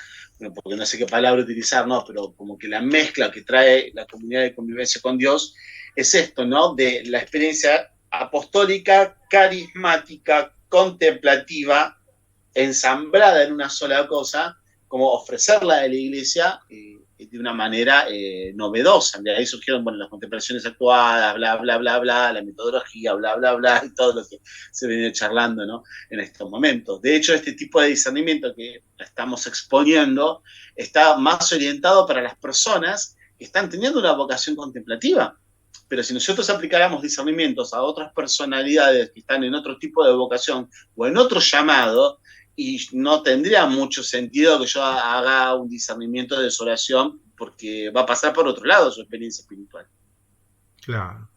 [SPEAKER 2] porque no sé qué palabra utilizar, ¿no? Pero como que la mezcla que trae la comunidad de convivencia con Dios es esto, ¿no? De la experiencia apostólica, carismática, contemplativa, ensamblada en una sola cosa, como ofrecerla a la iglesia de una manera novedosa. De ahí surgieron, bueno, las contemplaciones actuadas, bla, bla, bla, bla, la metodología, bla, bla, bla, y todo lo que se viene charlando, ¿no? En estos momentos. De hecho, este tipo de discernimiento que estamos exponiendo está más orientado para las personas que están teniendo una vocación contemplativa. Pero si nosotros aplicáramos discernimientos a otras personalidades que están en otro tipo de vocación o en otro llamado, y no tendría mucho sentido que yo haga un discernimiento de su oración, porque va a pasar por otro lado su experiencia espiritual.
[SPEAKER 1] Claro.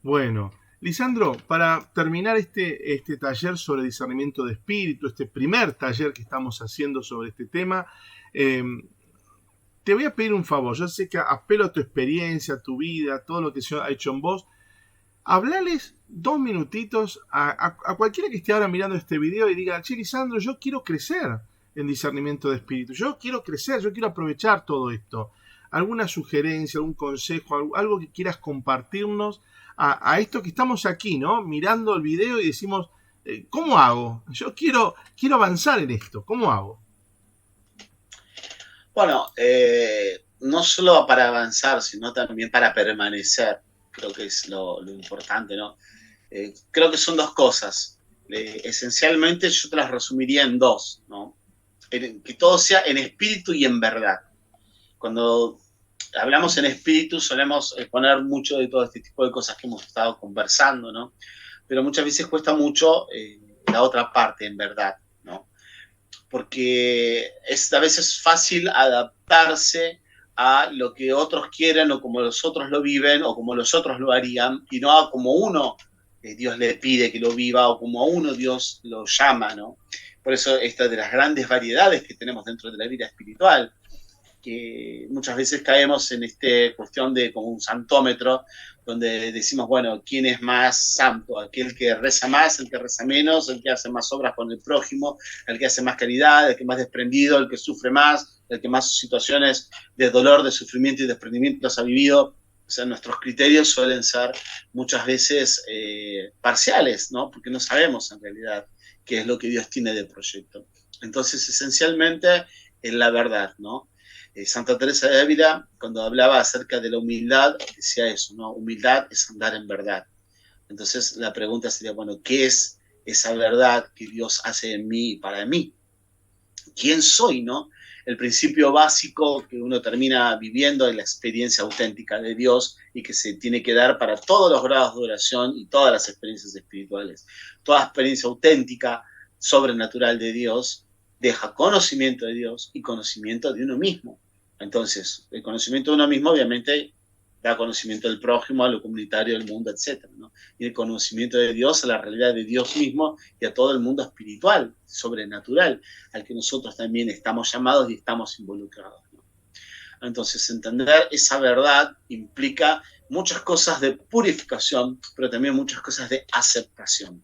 [SPEAKER 1] Bueno, Lisandro, para terminar este taller sobre discernimiento de espíritu, este primer taller que estamos haciendo sobre este tema, te voy a pedir un favor. Yo sé que apelo a tu experiencia, a tu vida, todo lo que se ha hecho en vos. Hablales 2 minutitos a cualquiera que esté ahora mirando este video y diga, che, Lisandro, yo quiero crecer en discernimiento de espíritu, yo quiero crecer, yo quiero aprovechar todo esto. ¿Alguna sugerencia, algún consejo, algo que quieras compartirnos a esto que estamos aquí, ¿no? Mirando el video y decimos, ¿cómo hago? Yo quiero avanzar en esto, ¿cómo hago?
[SPEAKER 2] Bueno, no solo para avanzar, sino también para permanecer. Creo que es lo importante, ¿no? Creo que son dos cosas. Esencialmente yo te las resumiría en dos, ¿no? Que todo sea en espíritu y en verdad. Cuando hablamos en espíritu solemos poner mucho de todo este tipo de cosas que hemos estado conversando, ¿no? Pero muchas veces cuesta mucho la otra parte, en verdad, ¿no? Porque a veces fácil adaptarse a lo que otros quieren o como los otros lo viven o como los otros lo harían y no a como uno Dios le pide que lo viva o como a uno Dios lo llama, ¿no? Por eso esta de las grandes variedades que tenemos dentro de la vida espiritual, que muchas veces caemos en esta cuestión de como un santómetro, donde decimos, bueno, ¿quién es más santo? Aquel que reza más, el que reza menos, el que hace más obras con el prójimo, el que hace más caridad, el que más desprendido, el que sufre más, el que más situaciones de dolor, de sufrimiento y desprendimiento ha vivido. O sea, nuestros criterios suelen ser muchas veces parciales, ¿no? Porque no sabemos en realidad qué es lo que Dios tiene de proyecto. Entonces, esencialmente, es la verdad, ¿no? Santa Teresa de Ávila, cuando hablaba acerca de la humildad, decía eso, ¿no? Humildad es andar en verdad. Entonces la pregunta sería, bueno, ¿qué es esa verdad que Dios hace en mí y para mí? ¿Quién soy, no? El principio básico que uno termina viviendo es la experiencia auténtica de Dios y que se tiene que dar para todos los grados de oración y todas las experiencias espirituales. Toda experiencia auténtica, sobrenatural de Dios, deja conocimiento de Dios y conocimiento de uno mismo. Entonces, el conocimiento de uno mismo obviamente da conocimiento del prójimo, a lo comunitario, del mundo, etc., ¿no? Y el conocimiento de Dios a la realidad de Dios mismo y a todo el mundo espiritual, sobrenatural, al que nosotros también estamos llamados y estamos involucrados, ¿no? Entonces, entender esa verdad implica muchas cosas de purificación, pero también muchas cosas de aceptación.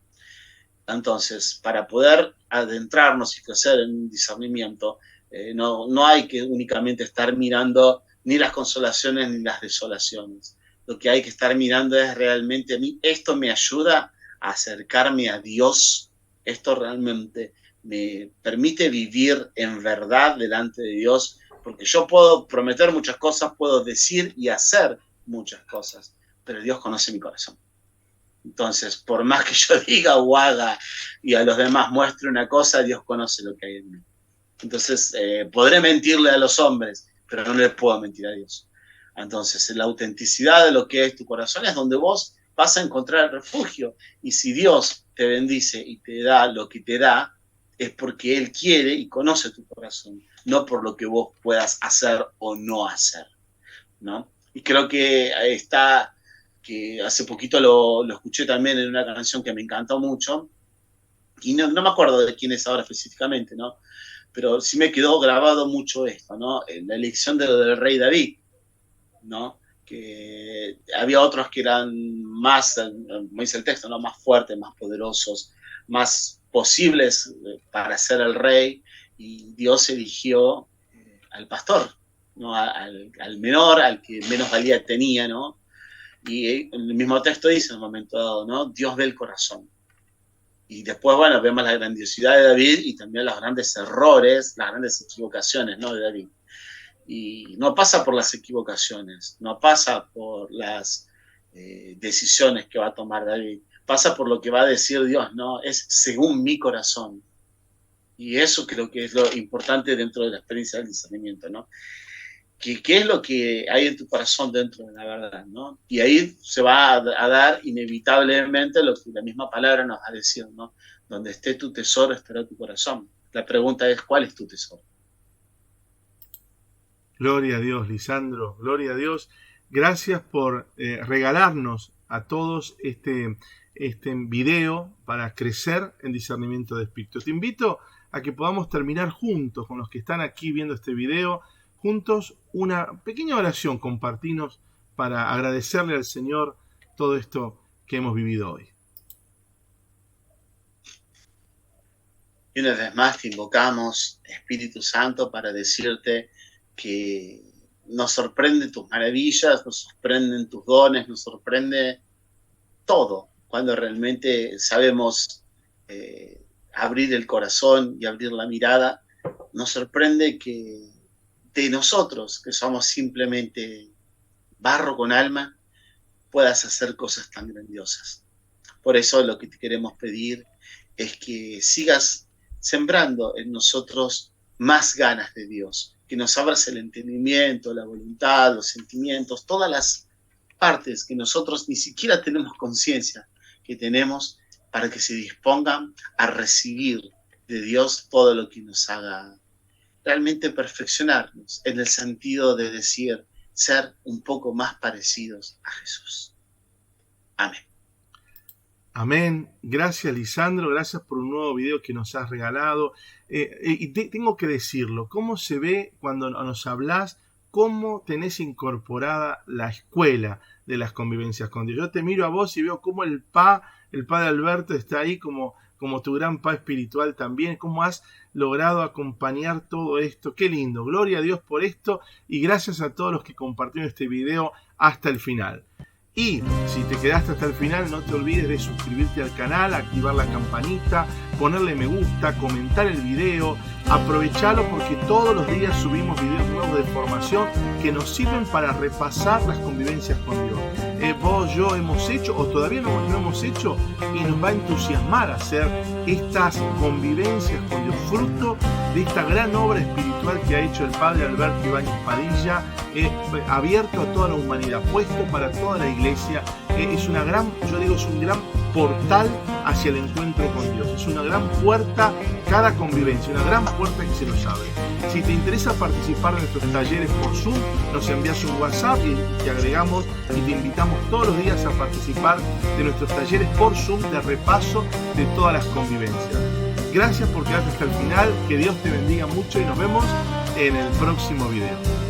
[SPEAKER 2] Entonces, para poder adentrarnos y crecer en un discernimiento, no hay que únicamente estar mirando ni las consolaciones ni las desolaciones. Lo que hay que estar mirando es realmente, a mí esto me ayuda a acercarme a Dios, esto realmente me permite vivir en verdad delante de Dios, porque yo puedo prometer muchas cosas, puedo decir y hacer muchas cosas, pero Dios conoce mi corazón. Entonces, por más que yo diga o haga y a los demás muestre una cosa, Dios conoce lo que hay en mí. Entonces, podré mentirle a los hombres, pero no les puedo mentir a Dios. Entonces, la autenticidad de lo que es tu corazón es donde vos vas a encontrar refugio. Y si Dios te bendice y te da lo que te da, es porque Él quiere y conoce tu corazón, no por lo que vos puedas hacer o no hacer, ¿no? Y creo que está, que hace poquito lo escuché también en una canción que me encantó mucho, y no me acuerdo de quién es ahora específicamente, ¿no? Pero sí me quedó grabado mucho esto, ¿no? La elección del rey David, ¿no? Que había otros que eran más, como dice el texto, ¿no? Más fuertes, más poderosos, más posibles para ser el rey, y Dios eligió al pastor, ¿no? Al menor, al que menos valía tenía, ¿no? Y el mismo texto dice en un momento dado, ¿no? Dios ve el corazón. Y después, bueno, vemos la grandiosidad de David y también los grandes errores, las grandes equivocaciones, ¿no? De David. Y no pasa por las equivocaciones, no pasa por las decisiones que va a tomar David, pasa por lo que va a decir Dios, ¿no? Es según mi corazón. Y eso creo que es lo importante dentro de la experiencia del discernimiento, ¿no? ¿Qué es lo que hay en tu corazón dentro de la verdad, ¿no? Y ahí se va a dar inevitablemente lo que la misma palabra nos va a decir, ¿no? Donde esté tu tesoro, estará tu corazón. La pregunta es, ¿cuál es tu tesoro?
[SPEAKER 1] Gloria a Dios, Lisandro, gloria a Dios. Gracias por regalarnos a todos este video para crecer en discernimiento de espíritu. Te invito a que podamos terminar juntos, con los que están aquí viendo este video, juntos una pequeña oración, compartirnos para agradecerle al Señor todo esto que hemos vivido hoy.
[SPEAKER 2] Y una vez más te invocamos, Espíritu Santo, para decirte que nos sorprenden tus maravillas, nos sorprenden tus dones, nos sorprende todo, cuando realmente sabemos abrir el corazón y abrir la mirada. Nos sorprende que de nosotros, que somos simplemente barro con alma, puedas hacer cosas tan grandiosas. Por eso lo que te queremos pedir es que sigas sembrando en nosotros más ganas de Dios, que nos abras el entendimiento, la voluntad, los sentimientos, todas las partes que nosotros ni siquiera tenemos conciencia que tenemos, para que se dispongan a recibir de Dios todo lo que nos haga realmente perfeccionarnos, en el sentido de decir, ser un poco más parecidos a Jesús. Amén.
[SPEAKER 1] Amén. Gracias, Lisandro. Gracias por un nuevo video que nos has regalado. Y tengo que decirlo, ¿cómo se ve cuando nos hablas? ¿Cómo tenés incorporada la escuela de las convivencias con Dios? Yo te miro a vos y veo cómo el padre Alberto está ahí como tu gran pa espiritual también. ¿Cómo has logrado acompañar todo esto? Qué lindo. Gloria a Dios por esto y gracias a todos los que compartieron este video hasta el final. Y si te quedaste hasta el final, no te olvides de suscribirte al canal, activar la campanita, ponerle me gusta, comentar el video. Aprovechalo porque todos los días subimos videos nuevos de formación que nos sirven para repasar las convivencias con Dios. Vos, yo hemos hecho o todavía no hemos hecho y nos va a entusiasmar hacer estas convivencias con Dios, fruto de esta gran obra espiritual que ha hecho el Padre Alberto Ibáñez Padilla, abierto a toda la humanidad, puesto para toda la iglesia. Es un gran portal hacia el encuentro con Dios. Es una gran puerta, cada convivencia, una gran puerta que se nos abre. Si te interesa participar de nuestros talleres por Zoom, nos envías un WhatsApp y te agregamos y te invitamos todos los días a participar de nuestros talleres por Zoom de repaso de todas las convivencias. Gracias por quedarte hasta el final, que Dios te bendiga mucho y nos vemos en el próximo video.